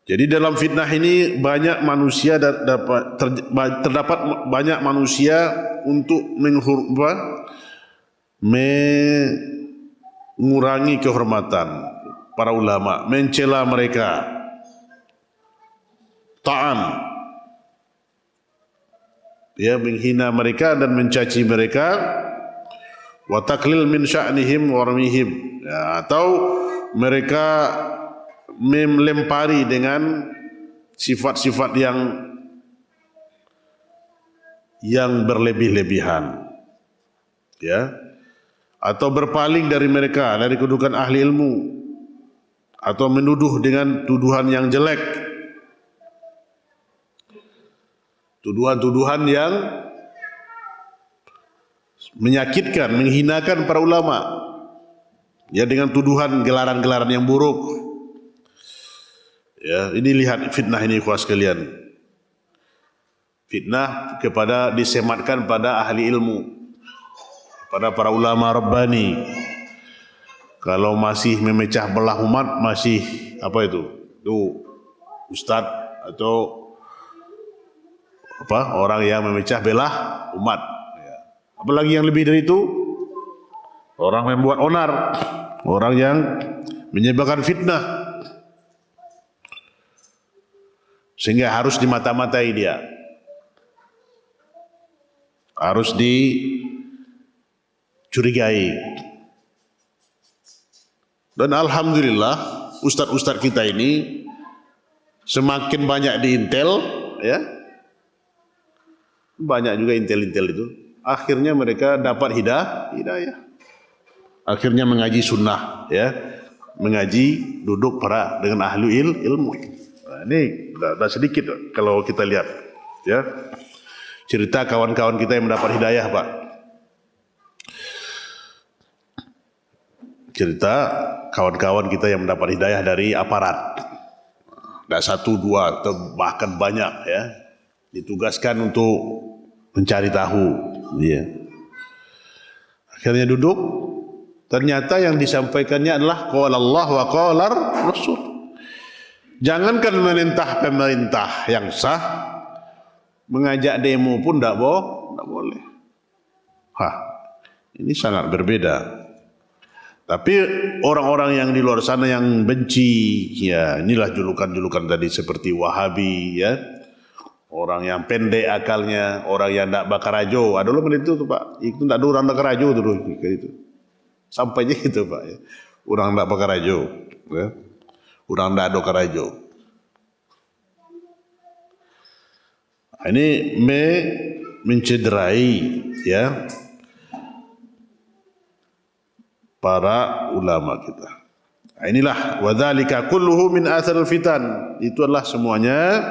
Jadi dalam fitnah ini banyak manusia terdapat banyak manusia untuk mengurangi kehormatan para ulama, mencela mereka, ta'an, ya, menghina mereka dan mencaci mereka, wa taklil min sya'nihim wa ramihim, ya, atau mereka melempari dengan sifat-sifat yang berlebih-lebihan, ya, atau berpaling dari mereka, dari kedudukan ahli ilmu, atau menuduh dengan tuduhan yang jelek, tuduhan-tuduhan yang menyakitkan, menghinakan para ulama, ya, dengan tuduhan gelaran-gelaran yang buruk. Ya, ini lihat fitnah ini ikhwah sekalian. Fitnah disematkan pada ahli ilmu, pada para ulama rabbani. Kalau masih memecah belah umat, masih apa itu? Itu ustaz atau orang yang memecah belah umat. Ya. Apalagi yang lebih dari itu, orang membuat onar, orang yang menyebarkan fitnah, sehingga harus dimata-matai dia, harus dicurigai. Dan alhamdulillah ustaz-ustaz kita ini semakin banyak diintel, ya, banyak juga intel-intel itu, akhirnya mereka dapat hidayah, akhirnya mengaji sunnah, ya, mengaji duduk dengan ahli ilmu. Nah, ini dah sedikit kalau kita lihat, ya, cerita kawan-kawan kita yang mendapat hidayah, Pak. Cerita kawan-kawan kita yang mendapat hidayah dari aparat. Tidak 1, 2 atau bahkan banyak, ya, ditugaskan untuk mencari tahu, ya. Akhirnya duduk, ternyata yang disampaikannya adalah qala Allah wa qala Rasul. Jangankan menentah pemerintah yang sah, mengajak demo pun tidak boleh. Ini sangat berbeda. Tapi orang-orang yang di luar sana yang benci, ya, inilah julukan-julukan tadi seperti Wahabi, ya, orang yang pendek akalnya, orang yang tidak bakar ajo. Ada loh itu tuh, Pak, itu tidak ada orang bakar ajo tuh, gitu. Sampainya gitu, Pak, ya. Orang tidak bakar ajo, ya. Orang tidak ada karajo. Ini mencederai, ya, para ulama kita. Inilah wadzalika kulluhu min atharil fitan. Itu adalah semuanya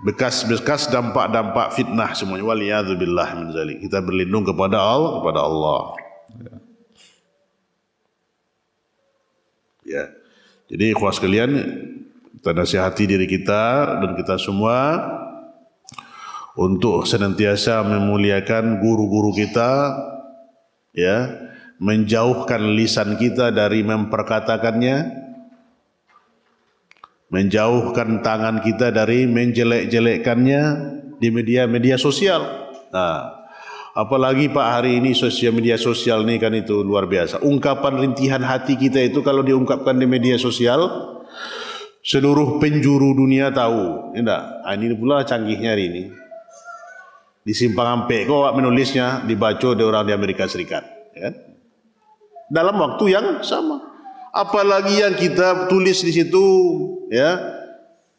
bekas-bekas dampak-dampak fitnah semuanya. Waliyadzubillah min zalik. Kita berlindung kepada Allah. Ya. Jadi ikhwah sekalian, kita nasihati diri kita dan kita semua untuk senantiasa memuliakan guru-guru kita, ya, menjauhkan lisan kita dari memperkatakannya, menjauhkan tangan kita dari menjelek-jelekkannya di media-media sosial. Nah, apalagi Pak hari ini media sosial ini kan itu luar biasa. Ungkapan rintihan hati kita itu kalau diungkapkan di media sosial, seluruh penjuru dunia tahu. Ini pula canggihnya hari ini. Di Simpang Ampek kok menulisnya dibaca oleh orang di Amerika Serikat, ya, dalam waktu yang sama. Apalagi yang kita tulis di situ, ya,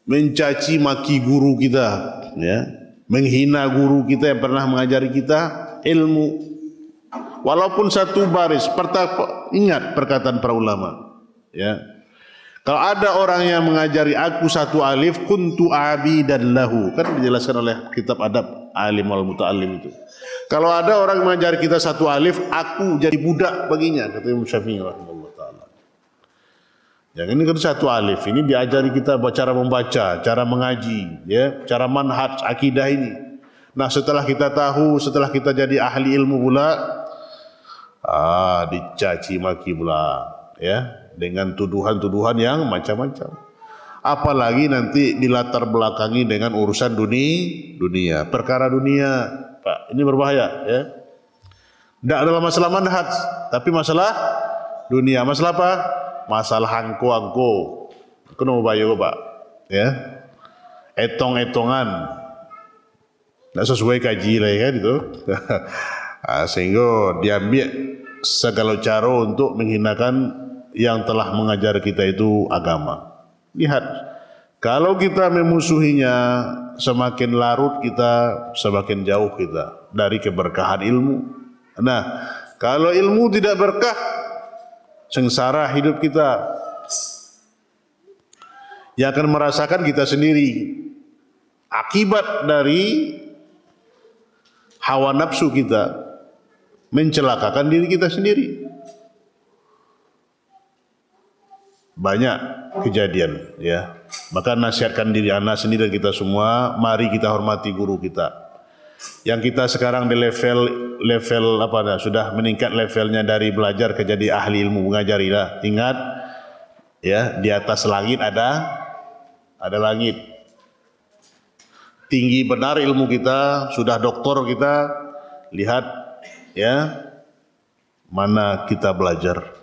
mencaci maki guru kita, ya, menghina guru kita yang pernah mengajari kita ilmu. Walaupun satu baris, ingat perkataan para ulama, ya. Kalau ada orang yang mengajari aku satu alif, kuntu abidan lahu. Kan dijelaskan oleh kitab adab alim wal muta'allim itu. Kalau ada orang mengajari kita satu alif, aku jadi budak baginya, kata Imam Syafi'i rahimahullah ta'ala. Yang ini kan satu alif, ini diajari kita cara membaca, cara mengaji, ya, cara manhaj akidah ini. Nah, setelah kita tahu, setelah kita jadi ahli ilmu pula, dicaci maki pula, ya, dengan tuduhan-tuduhan yang macam-macam. Apalagi nanti dilatar belakangi dengan urusan dunia, perkara dunia, Pak. Ini berbahaya, ya. Tidak dalam masalah manhaj, tapi masalah dunia. Masalah apa? Masalah angko-angko. Kena bayo, Pak, ya. Etong-etongan. Tidak sesuai kaji lah, kan itu. Sehingga diambil segala cara untuk menghinakan yang telah mengajar kita itu agama. Lihat, kalau kita memusuhinya, semakin larut kita, semakin jauh kita dari keberkahan ilmu. Nah, kalau ilmu tidak berkah, sengsara hidup kita. Yang akan merasakan kita sendiri akibat dari hawa nafsu kita, mencelakakan diri kita sendiri. Banyak kejadian, ya. Maka nasihatkan diri anak sendiri dan kita semua, mari kita hormati guru kita. Yang kita sekarang di level apa dah, sudah meningkat levelnya dari belajar ke jadi ahli ilmu, mengajarilah. Ingat, ya, di atas langit ada langit. Tinggi benar ilmu kita, sudah doktor kita, lihat, ya, mana kita belajar.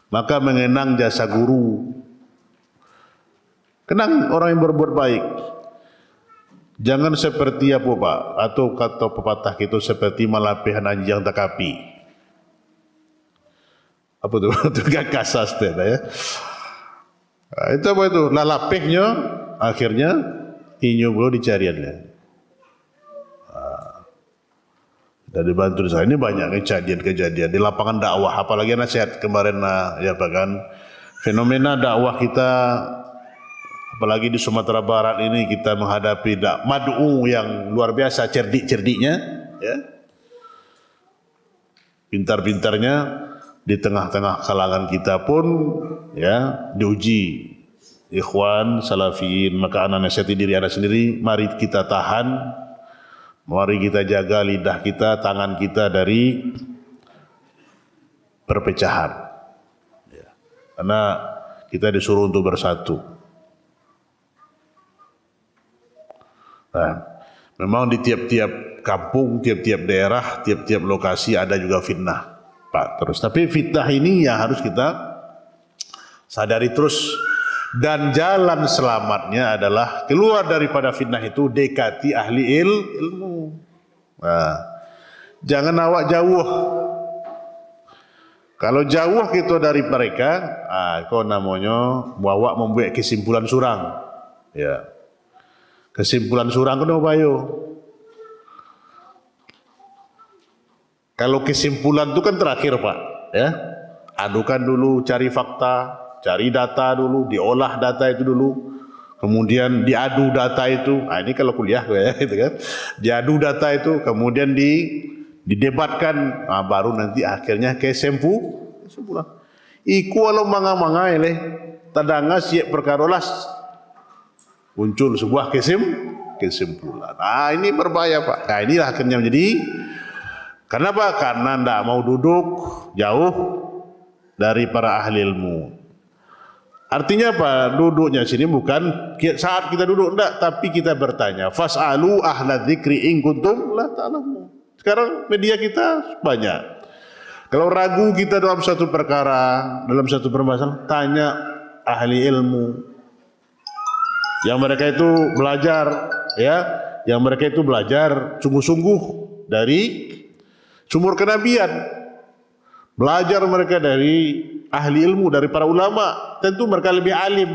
Maka mengenang jasa guru. Kenang orang yang berbuat baik. Jangan seperti apa, Pak, atau kata pepatah itu seperti malapehan anjing takapi. Apa tu? Itu gak kasas ya. Itu apa itu? Lalapehnya akhirnya inyo belum dicariannya. Dan dibantu di sana. Ini banyak kejadian di lapangan dakwah, apalagi nasihat kemarin, ya bahkan fenomena dakwah kita, apalagi di Sumatera Barat ini kita menghadapi mad'u yang luar biasa, cerdik-cerdiknya, ya, pintar-pintarnya, di tengah-tengah kalangan kita pun, ya, diuji. Ikhwan salafiyin, maka anak nasihati diri anak sendiri, mari kita tahan. Mari kita jaga lidah kita, tangan kita dari perpecahan. Ya. Karena kita disuruh untuk bersatu. Nah, memang di tiap-tiap kampung, tiap-tiap daerah, tiap-tiap lokasi ada juga fitnah, Pak. Terus, tapi fitnah ini yang harus kita sadari terus. Dan jalan selamatnya adalah keluar daripada fitnah itu, dekati ahli ilmu. Nah, jangan awak jauh. Kalau jauh kita dari mereka, kau namanya awak membuat kesimpulan surang. Ya, kesimpulan surang kena bayo. Kalau kesimpulan itu kan terakhir, Pak. Ya, adukan dulu, cari fakta. Cari data dulu, diolah data itu dulu, kemudian diadu data itu. Ini kalau kuliah ya, gitu kan. Diadu data itu, kemudian didebatkan, baru nanti akhirnya kesimpulan. Iku walau manga-manga eleh, tadanga siap perkarolas, muncul sebuah kesimpulan. Ini berbahaya, Pak. Inilah akhirnya menjadi. Kenapa? Karena tidak mau duduk jauh dari para ahli ilmu. Artinya apa? Duduknya sini bukan saat kita duduk, enggak, tapi kita bertanya. Fas'alu ahla dzikri in kuntum la ta'lamun. Sekarang media kita banyak. Kalau ragu kita dalam satu perkara, dalam satu permasalahan, tanya ahli ilmu. Yang mereka itu belajar, ya, yang mereka itu belajar sungguh-sungguh dari sumur kenabian. Belajar mereka dari ahli ilmu, dari para ulama, tentu mereka lebih alim.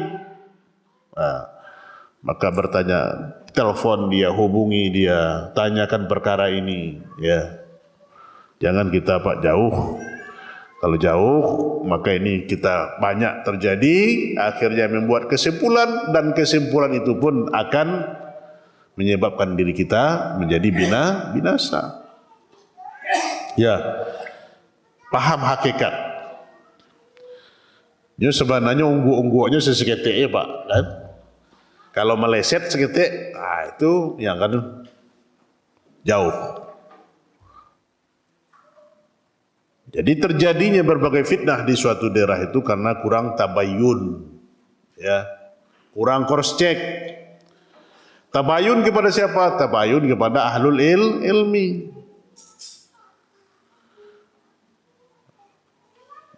Maka bertanya, telepon dia, hubungi dia, tanyakan perkara ini, ya. Jangan kita, Pak, jauh. Kalau jauh, maka ini kita banyak terjadi, akhirnya membuat kesimpulan, dan kesimpulan itu pun akan menyebabkan diri kita menjadi binasa. Ya, paham hakikat. Ini sebenarnya ungguk-ungguknya seseketik ya Pak, kan? Kalau meleset seketik, itu yang kan jauh. Jadi terjadinya berbagai fitnah di suatu daerah itu karena kurang tabayun, ya, kurang cross check. Tabayun kepada siapa? Tabayun kepada ahlul ilmi.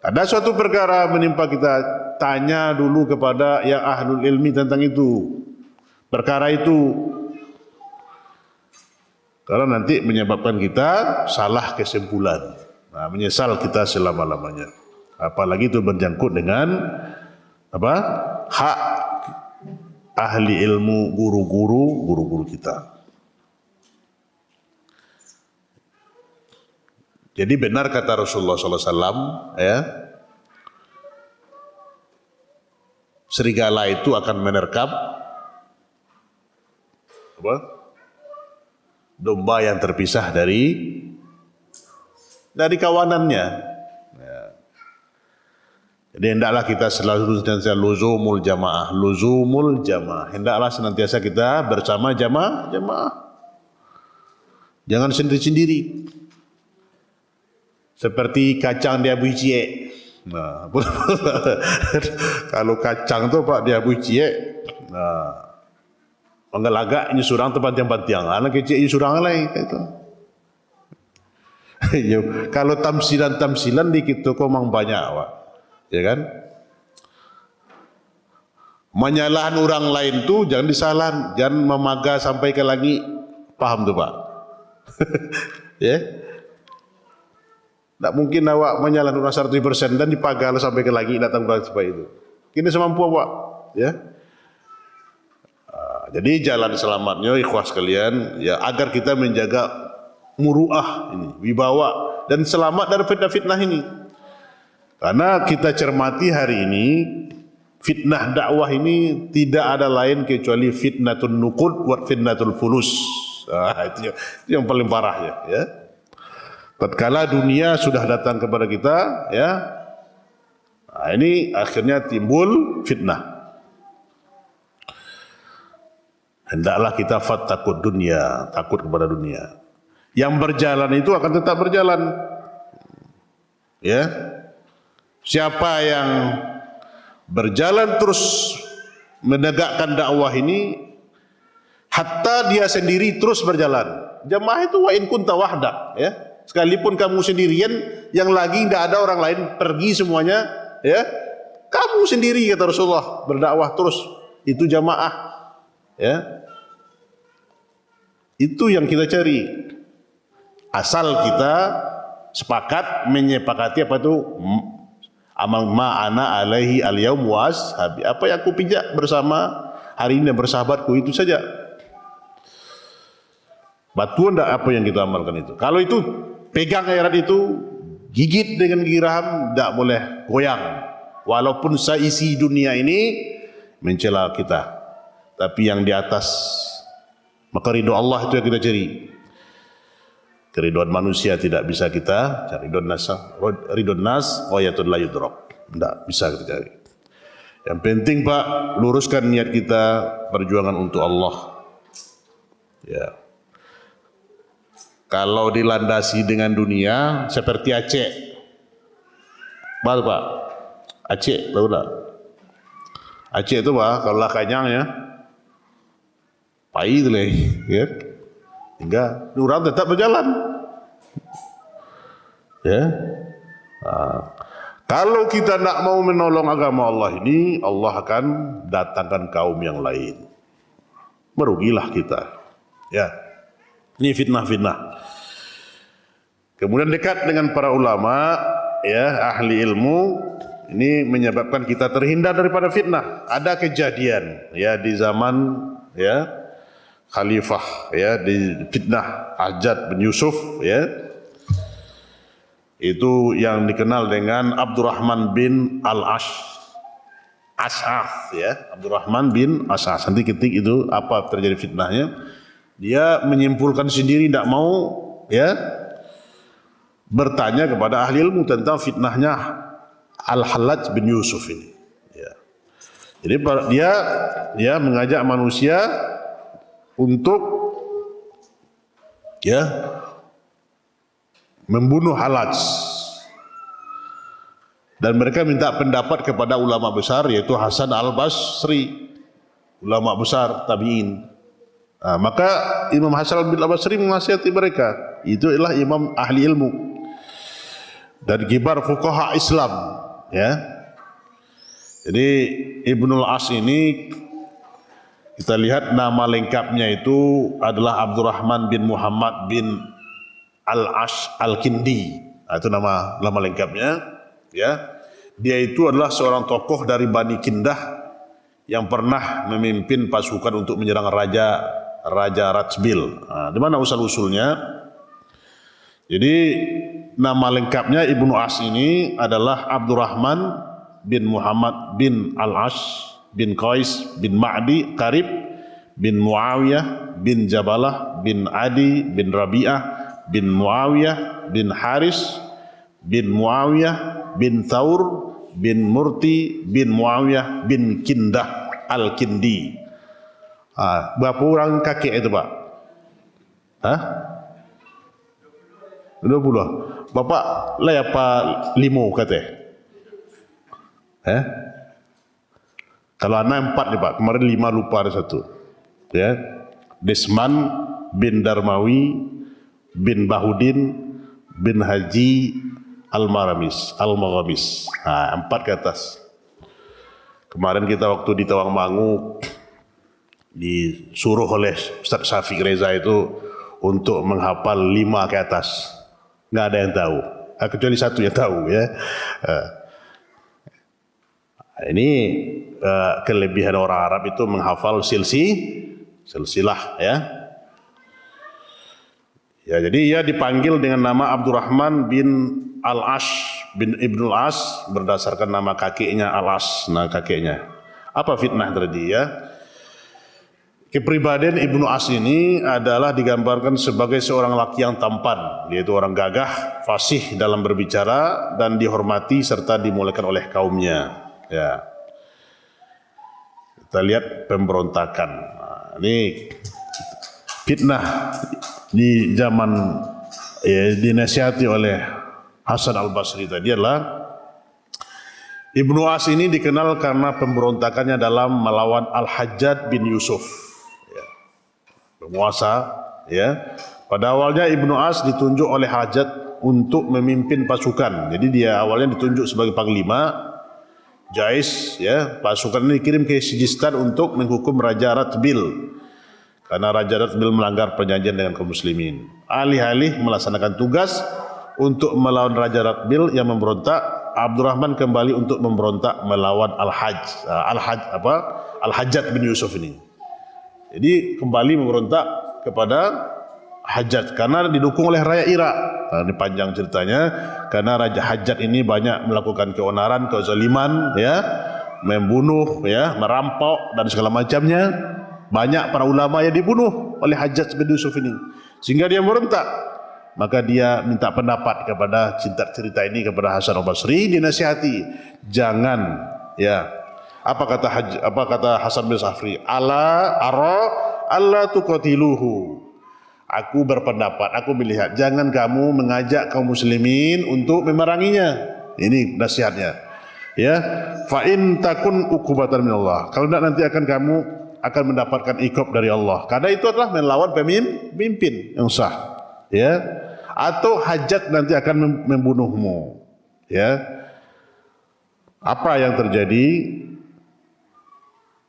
Ada suatu perkara menimpa kita, tanya dulu kepada yang ahlul ilmi tentang itu, perkara itu. Karena nanti menyebabkan kita salah kesimpulan. Nah, menyesal kita selama-lamanya. Apalagi itu berjangkut dengan hak ahli ilmu, guru-guru kita. Jadi benar kata Rasulullah SAW, ya, serigala itu akan menerkam domba yang terpisah dari kawanannya. Ya. Jadi hendaklah kita selalu senantiasa luzumul jamaah. Hendaklah senantiasa kita bersama jamaah. Jangan sendiri-sendiri. Seperti kacang di abu cie. Nah, kalau kacang tu Pak di abu cie, panggil-agak ini surang tu pantiang-pantiang. Anak kecil ini surang lain itu. Kalau tamsilan dikit tu kau mang banyak Pak. Ya kan? Menyalahan orang lain tu jangan disalahan, jangan memaga sampai ke langit. Paham tu Pak? Ya. Tak mungkin awak menyalahan orang 100% dan dipagal sampai ke langit datang seperti itu. Kini semampu awak, ya. Jadi jalan selamatnya ikhwas sekalian, ya, agar kita menjaga muruah ini, wibawa, dan selamat dari fitnah-fitnah ini. Karena kita cermati hari ini, fitnah dakwah ini tidak ada lain kecuali fitnatul nuqud wa fitnatul fulus. Itu yang paling parahnya, ya. Tatkala dunia sudah datang kepada kita, ya, ini akhirnya timbul fitnah. Hendaklah kita takut dunia, takut kepada dunia. Yang berjalan itu akan tetap berjalan. Ya. Siapa yang berjalan terus menegakkan dakwah ini, hatta dia sendiri terus berjalan. Jamaah itu wa in kunta wahdak, ya. Sekalipun kamu sendirian, yang lagi tidak ada orang lain, pergi semuanya, ya. Kamu sendiri kata Rasulullah berdakwah terus, itu jamaah, ya. Itu yang kita cari. Asal kita sepakat menyepakati apa itu amal ma'ana alaihi al-yaum washabi. Apa yang aku pijak bersama hari ini bersahabatku itu saja. Batuan tak apa yang kita amalkan itu. Kalau itu pegang ayat itu, gigit dengan gigi raham, tak boleh goyang. Walaupun seisi dunia ini mencela kita, tapi yang di atas, maka ridho Allah itu yang kita cari. Keridhaan manusia tidak bisa kita cari. Ridho nas ghayatul la yudrak. Tidak bisa kita cari. Yang penting Pak, luruskan niat kita, perjuangan untuk Allah. Ya. Kalau dilandasi dengan dunia seperti Aceh. Baik Pak. Aceh tahu tak? Aceh itu Pak, kalau lah kanyang ya, pai itu lah, ya. Hingga orang tetap berjalan. Ya. Kalau kita nak mau menolong agama Allah ini, Allah akan datangkan kaum yang lain. Merugilah kita. Ya. Ini fitnah-fitnah. Kemudian dekat dengan para ulama, ya, ahli ilmu, ini menyebabkan kita terhindar daripada fitnah. Ada kejadian, ya, di zaman, ya, khalifah, ya, di fitnah Hajjaj bin Yusuf, ya. Itu yang dikenal dengan Abdurrahman bin Ash'ath, ya, Abdurrahman bin Ash'ath. Nanti ketik itu apa terjadi fitnahnya, dia menyimpulkan sendiri, tidak mau ya bertanya kepada ahli ilmu tentang fitnahnya Al-Hallaj bin Yusuf ini. Ya. Jadi dia mengajak manusia untuk ya membunuh Hallaj. Dan mereka minta pendapat kepada ulama besar, yaitu Hasan al-Basri, ulama besar tabi'in. Nah, maka Imam Hasan al-Basri menasihati mereka, itu adalah imam ahli ilmu dan kibar fuqaha Islam, ya. Jadi Ibnul As ini kita lihat nama lengkapnya itu adalah Abdurrahman bin Muhammad bin Al-Ash Al-Kindi. Nah, itu nama lengkapnya, ya. Dia itu adalah seorang tokoh dari Bani Kindah yang pernah memimpin pasukan untuk menyerang Raja Ratsbil. Nah, di mana usul-usulnya? Jadi nama lengkapnya Ibnu As ini adalah Abdurrahman bin Muhammad bin Al-Ash bin Qais bin Ma'di Qarib bin Muawiyah bin Jabalah bin Adi bin Rabi'ah bin Muawiyah bin Haris bin Muawiyah bin Thawr bin Murti bin Muawiyah bin Kindah Al-Kindi. Berapa orang kakek itu, Pak? 20. Bapak lah apa 5 kata? Kalau anak 4 nih, Pak. Kemarin 5 lupa ada 1. Ya. Desman bin Darmawi bin Bahudin bin Haji Al-Maghamis. 4 ke atas. Kemarin kita waktu di Tawangmangu disuruh oleh Ustaz Syafiq Reza itu untuk menghafal 5 ke atas. Nggak ada yang tahu, kecuali 1 yang tahu, ya. Ini kelebihan orang Arab itu menghafal silsilah, ya. Ya, jadi ia dipanggil dengan nama Abdurrahman bin Al-Ash bin Ibnul As berdasarkan nama kakeknya Al-As, nah kakeknya. Apa fitnah tadi, ya? Kepribadian Ibnu As ini adalah digambarkan sebagai seorang laki yang tampan, yaitu orang gagah, fasih dalam berbicara dan dihormati serta dimuliakan oleh kaumnya. Ya. Kita lihat pemberontakan. Nah, ini fitnah di zaman dinasihati oleh Hasan al-Basri tadi adalah Ibnu As ini dikenal karena pemberontakannya dalam melawan Al-Hajjaj bin Yusuf, ya, penguasa, ya. Pada awalnya Ibnu As ditunjuk oleh Hajjaj untuk memimpin pasukan. Jadi dia awalnya ditunjuk sebagai panglima Jais, ya. Pasukan ini dikirim ke Sijistan untuk menghukum Raja Ratsbil karena Raja Ratsbil melanggar perjanjian dengan kaum muslimin. Alih-alih melaksanakan tugas untuk melawan Raja Ratsbil yang memberontak, Abdurrahman kembali untuk memberontak melawan Al-Hajjaj bin Yusuf ini. Jadi kembali memberontak kepada Hajjaj karena didukung oleh rakyat Irak. Nah, ini panjang ceritanya, karena Raja Hajjaj ini banyak melakukan keonaran, kezaliman, ya, membunuh, ya, merampok dan segala macamnya. Banyak para ulama yang dibunuh oleh Hajjaj bin Yusuf ini, sehingga dia memberontak. Maka dia minta pendapat kepada cerita ini kepada Hasan al-Basri, dinasihati, jangan, ya. Apa kata Hasan bin Basri? Allah tuqatiluhu. Aku berpendapat, aku melihat, jangan kamu mengajak kaum muslimin untuk memeranginya. Ini nasihatnya, ya. Fa in takun uqubatan minallah. Kalau tidak, nanti kamu akan mendapatkan iqab dari Allah. Karena itu adalah melawan pemimpin yang sah, ya. Atau Hajjaj nanti akan membunuhmu, ya. Apa yang terjadi?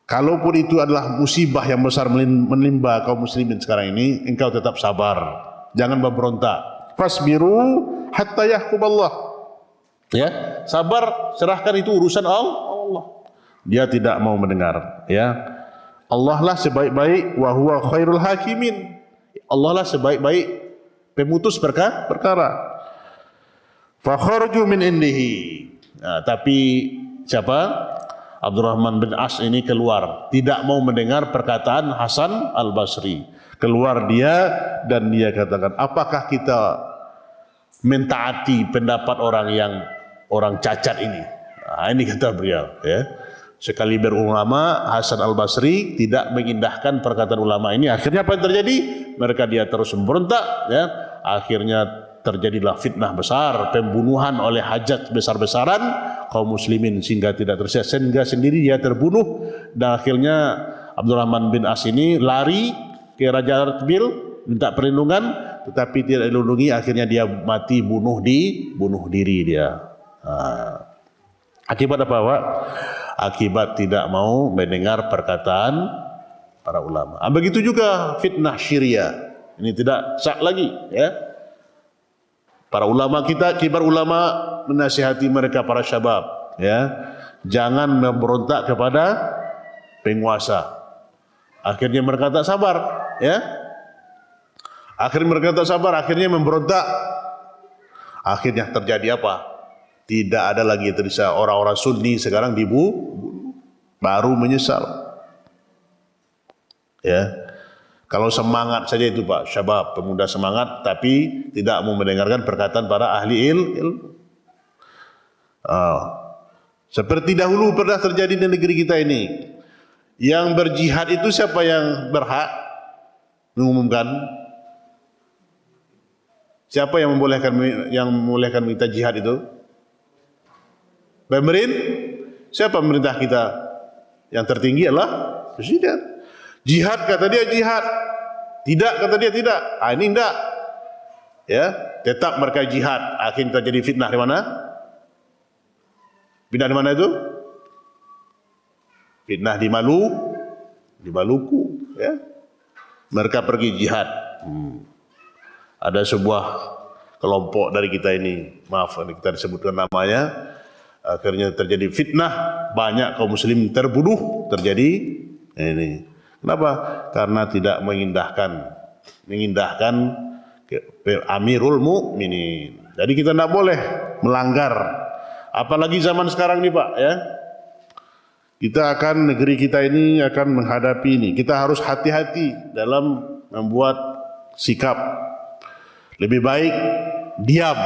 Kalaupun itu adalah musibah yang besar menimpa kaum muslimin sekarang ini, engkau tetap sabar, jangan memberontak. Fasbiru hatta yahkumallah. Ya, sabar, serahkan itu urusan Allah. Dia tidak mau mendengar, ya. Allah lah sebaik-baik, wa huwa khairul hakimin. Allah lah sebaik-baik pemutus perkara. Fa kharaju min indihi. Nah, tapi siapa? Abdurrahman bin As ini keluar, tidak mau mendengar perkataan Hasan Al-Basri. Keluar dia dan dia katakan, apakah kita mentaati pendapat orang cacat ini? Nah, ini kata beliau, ya. Sekali berulama, Hasan Al-Basri tidak mengindahkan perkataan ulama ini. Akhirnya apa yang terjadi? Mereka dia terus memberontak, ya. Akhirnya terjadilah fitnah besar, pembunuhan oleh Hajjaj besar-besaran kaum muslimin sehingga tidak tersisa, sehingga sendiri dia terbunuh. Dan akhirnya Abdurrahman bin As ini lari ke Raja Arbil minta perlindungan, tetapi tidak dilindungi. Akhirnya dia mati bunuh diri dia. Akibat apa, Pak? Akibat tidak mau mendengar perkataan para ulama. Begitu juga fitnah Syria. Ini tidak sah lagi, ya. Para ulama kita, kibar ulama menasihati mereka para syabab, ya. Jangan memberontak kepada penguasa. Akhirnya mereka tak sabar, ya. Akhirnya mereka tak sabar, akhirnya memberontak. Akhirnya terjadi apa? Tidak ada lagi tersisa orang-orang Sunni sekarang dibunuh. Baru menyesal. Ya. Kalau semangat saja itu, Pak, syabab, pemuda semangat, tapi tidak mau mendengarkan perkataan para ahli ilmu. Seperti dahulu pernah terjadi di negeri kita ini. Yang berjihad itu siapa yang berhak mengumumkan? Siapa yang membolehkan kita jihad itu? Pemerintah. Siapa pemerintah kita? Yang tertinggi adalah presiden. Jihad kata dia jihad, tidak kata dia tidak. Ini tidak, ya. Tetap mereka jihad. Akhirnya terjadi fitnah di mana? Fitnah di mana itu? Fitnah di Maluku, ya. Mereka pergi jihad. Ada sebuah kelompok dari kita ini, maaf kita disebutkan namanya. Akhirnya terjadi fitnah, banyak kaum muslim terbunuh, terjadi ini. Kenapa? Karena tidak mengindahkan Amirul Mukminin. Jadi kita tidak boleh melanggar. Apalagi zaman sekarang ini, Pak, ya. Negeri kita ini akan menghadapi ini. Kita harus hati-hati dalam membuat sikap. Lebih baik diam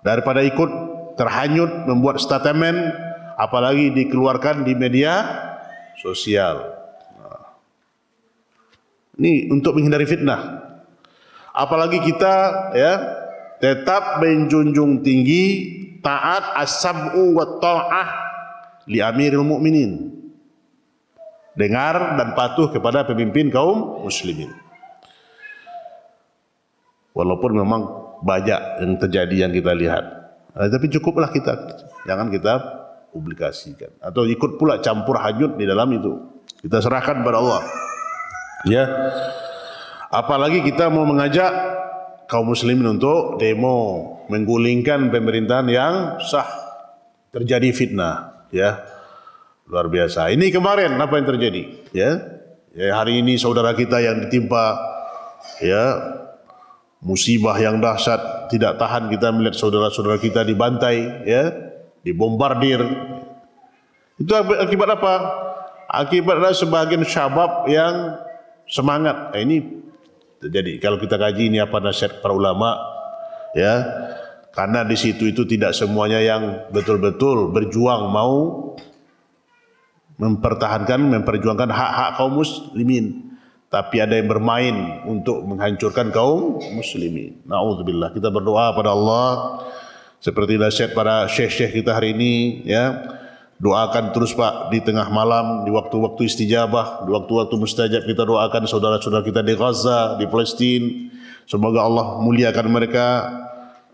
daripada ikut terhanyut membuat statement, apalagi dikeluarkan di media sosial. Ini untuk menghindari fitnah. Apalagi kita, ya, tetap menjunjung tinggi taat as-sam'u wa ta'ah li Amirul Mukminin. Dengar dan patuh kepada pemimpin kaum muslimin. Walaupun memang banyak yang terjadi yang kita lihat. Tapi cukuplah kita, jangan kita publikasikan atau ikut pula campur hanyut di dalam itu. Kita serahkan kepada Allah. Ya, apalagi kita mau mengajak kaum muslimin untuk demo menggulingkan pemerintahan yang sah, terjadi fitnah, ya, luar biasa. Ini kemarin apa yang terjadi, ya, hari ini saudara kita yang ditimpa, ya, musibah yang dahsyat, tidak tahan kita melihat saudara-saudara kita dibantai, ya, dibombardir. Itu akibat apa? Akibat adalah sebagian syabab yang semangat. Ini terjadi. Kalau kita kaji ini apa nasihat para ulama, ya, karena di situ itu tidak semuanya yang betul-betul berjuang mau memperjuangkan hak-hak kaum muslimin, tapi ada yang bermain untuk menghancurkan kaum muslimin. Na'udzubillah. Kita berdoa pada Allah seperti nasihat para syekh-syekh kita hari ini, ya. Doakan terus, Pak, di tengah malam, di waktu-waktu istijabah, di waktu-waktu mustajab, kita doakan saudara-saudara kita di Gaza, di Palestina. Semoga Allah muliakan mereka,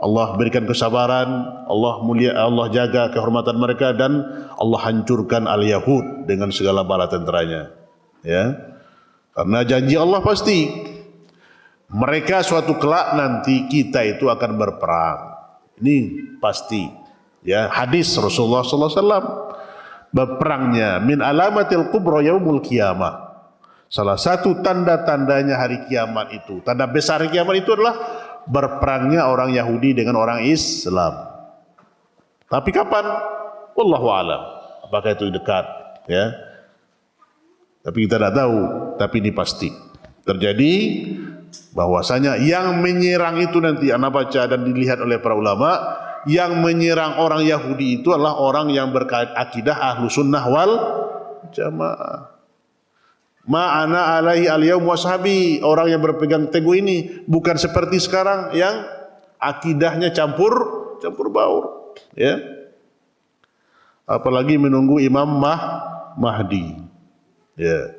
Allah berikan kesabaran, Allah jaga kehormatan mereka, dan Allah hancurkan al-Yahud dengan segala bala tenteranya. Ya, karena janji Allah pasti mereka suatu kelak nanti kita itu akan berperang. Ini pasti. Ya, hadis Rasulullah SAW. Berperangnya min alamatil kubra yaumul qiyamah. Salah satu tanda-tandanya hari kiamat itu, tanda besar kiamat itu adalah berperangnya orang Yahudi dengan orang Islam. Tapi kapan? Wallahu a'lam. Apakah itu dekat? Ya. Tapi kita tidak tahu. Tapi ini pasti terjadi, bahwasanya yang menyerang itu nanti anak baca dan dilihat oleh para ulama, yang menyerang orang Yahudi itu adalah orang yang berakidah ahlu sunnah wal jamaah. Ma'ana alaihi al-yawm washabi, orang yang berpegang teguh ini, bukan seperti sekarang yang akidahnya campur baur, ya. Apalagi menunggu Imam Mahdi, ya,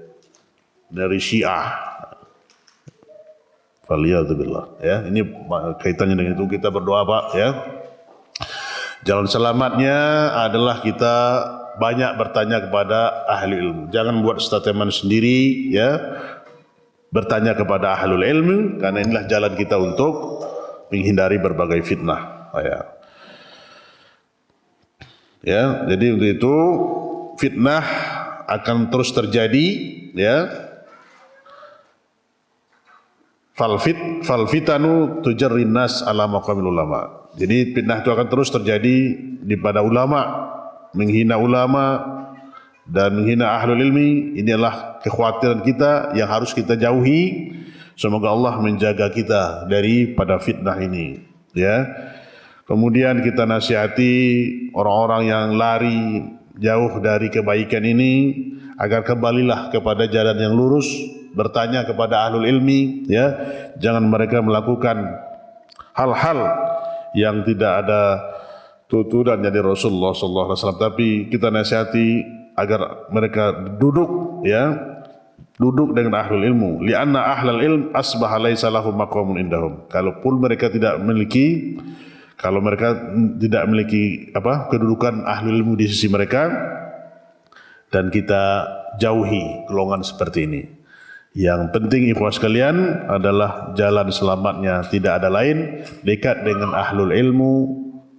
dari Syiah. Faliyadzubillah, ya. Ini kaitannya dengan itu, kita berdoa Pak, ya. Jalan selamatnya adalah kita banyak bertanya kepada ahli ilmu. Jangan buat statement sendiri, ya. Bertanya kepada ahlul ilmu, karena inilah jalan kita untuk menghindari berbagai fitnah. Ya, jadi untuk itu fitnah akan terus terjadi, ya. Fal fitanu tujarrin nas ala maqamil ulama. Jadi fitnah itu akan terus terjadi di pada ulama, menghina ulama dan menghina ahlul ilmi. Inilah kekhawatiran kita yang harus kita jauhi. Semoga Allah menjaga kita daripada fitnah ini, ya. Kemudian kita nasihati orang-orang yang lari jauh dari kebaikan ini agar kembalilah kepada jalan yang lurus, bertanya kepada ahlul ilmi, ya. Jangan mereka melakukan hal-hal yang tidak ada tuturan dari Rasulullah SAW, tapi kita nasihati agar mereka duduk, ya, duduk dengan ahlul ilmu. Lianna ahlul ilm asbaha laisa lahum maqamun indahum. Kalau mereka tidak memiliki kedudukan ahlul ilmu di sisi mereka, dan kita jauhi golongan seperti ini. Yang penting ikhwas sekalian adalah jalan selamatnya tidak ada lain, dekat dengan ahlul ilmu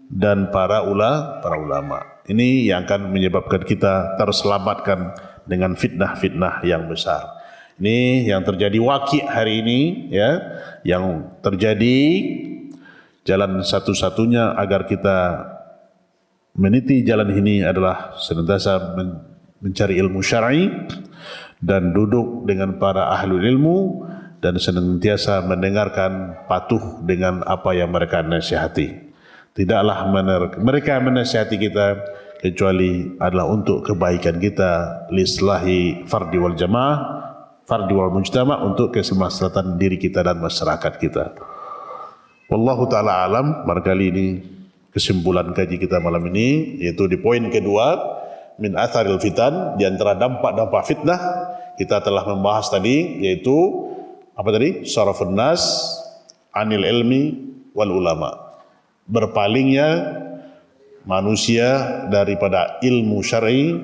dan para ulama. Ini yang akan menyebabkan kita terselamatkan dengan fitnah-fitnah yang besar. Ini yang terjadi waqi' hari ini, ya, yang terjadi. Jalan satu-satunya agar kita meniti jalan ini adalah senantiasa mencari ilmu syar'i dan duduk dengan para ahlul ilmu dan senantiasa mendengarkan, patuh dengan apa yang mereka nasihati. Tidaklah mereka menasihati kita kecuali adalah untuk kebaikan kita, lislahi fardi wal jamaah, fardi wal mujtama', untuk kesemaslahatan diri kita dan masyarakat kita. Wallahu ta'ala alam. Barangkali ini kesimpulan kaji kita malam ini, yaitu di poin kedua, min atharil fitan, di antara dampak-dampak fitnah. Kita telah membahas tadi, yaitu apa tadi? Sarafun nas anil ilmi wal ulama. Berpalingnya manusia daripada ilmu syar'i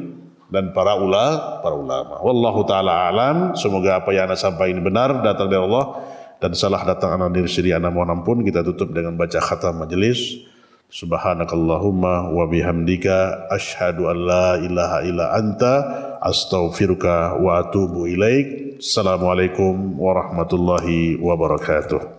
dan para ulama. Wallahu ta'ala alam. Semoga apa yang anda sampaikan ini benar, datang dari Allah, dan salah datang anak diri sendiri, anak mohon ampun. Kita tutup dengan baca khatam majelis. Subhanakallahumma wa bihamdika asyhadu an la ilaha illa anta astaghfiruka wa atubu ilaik. Assalamualaikum warahmatullahi wabarakatuh.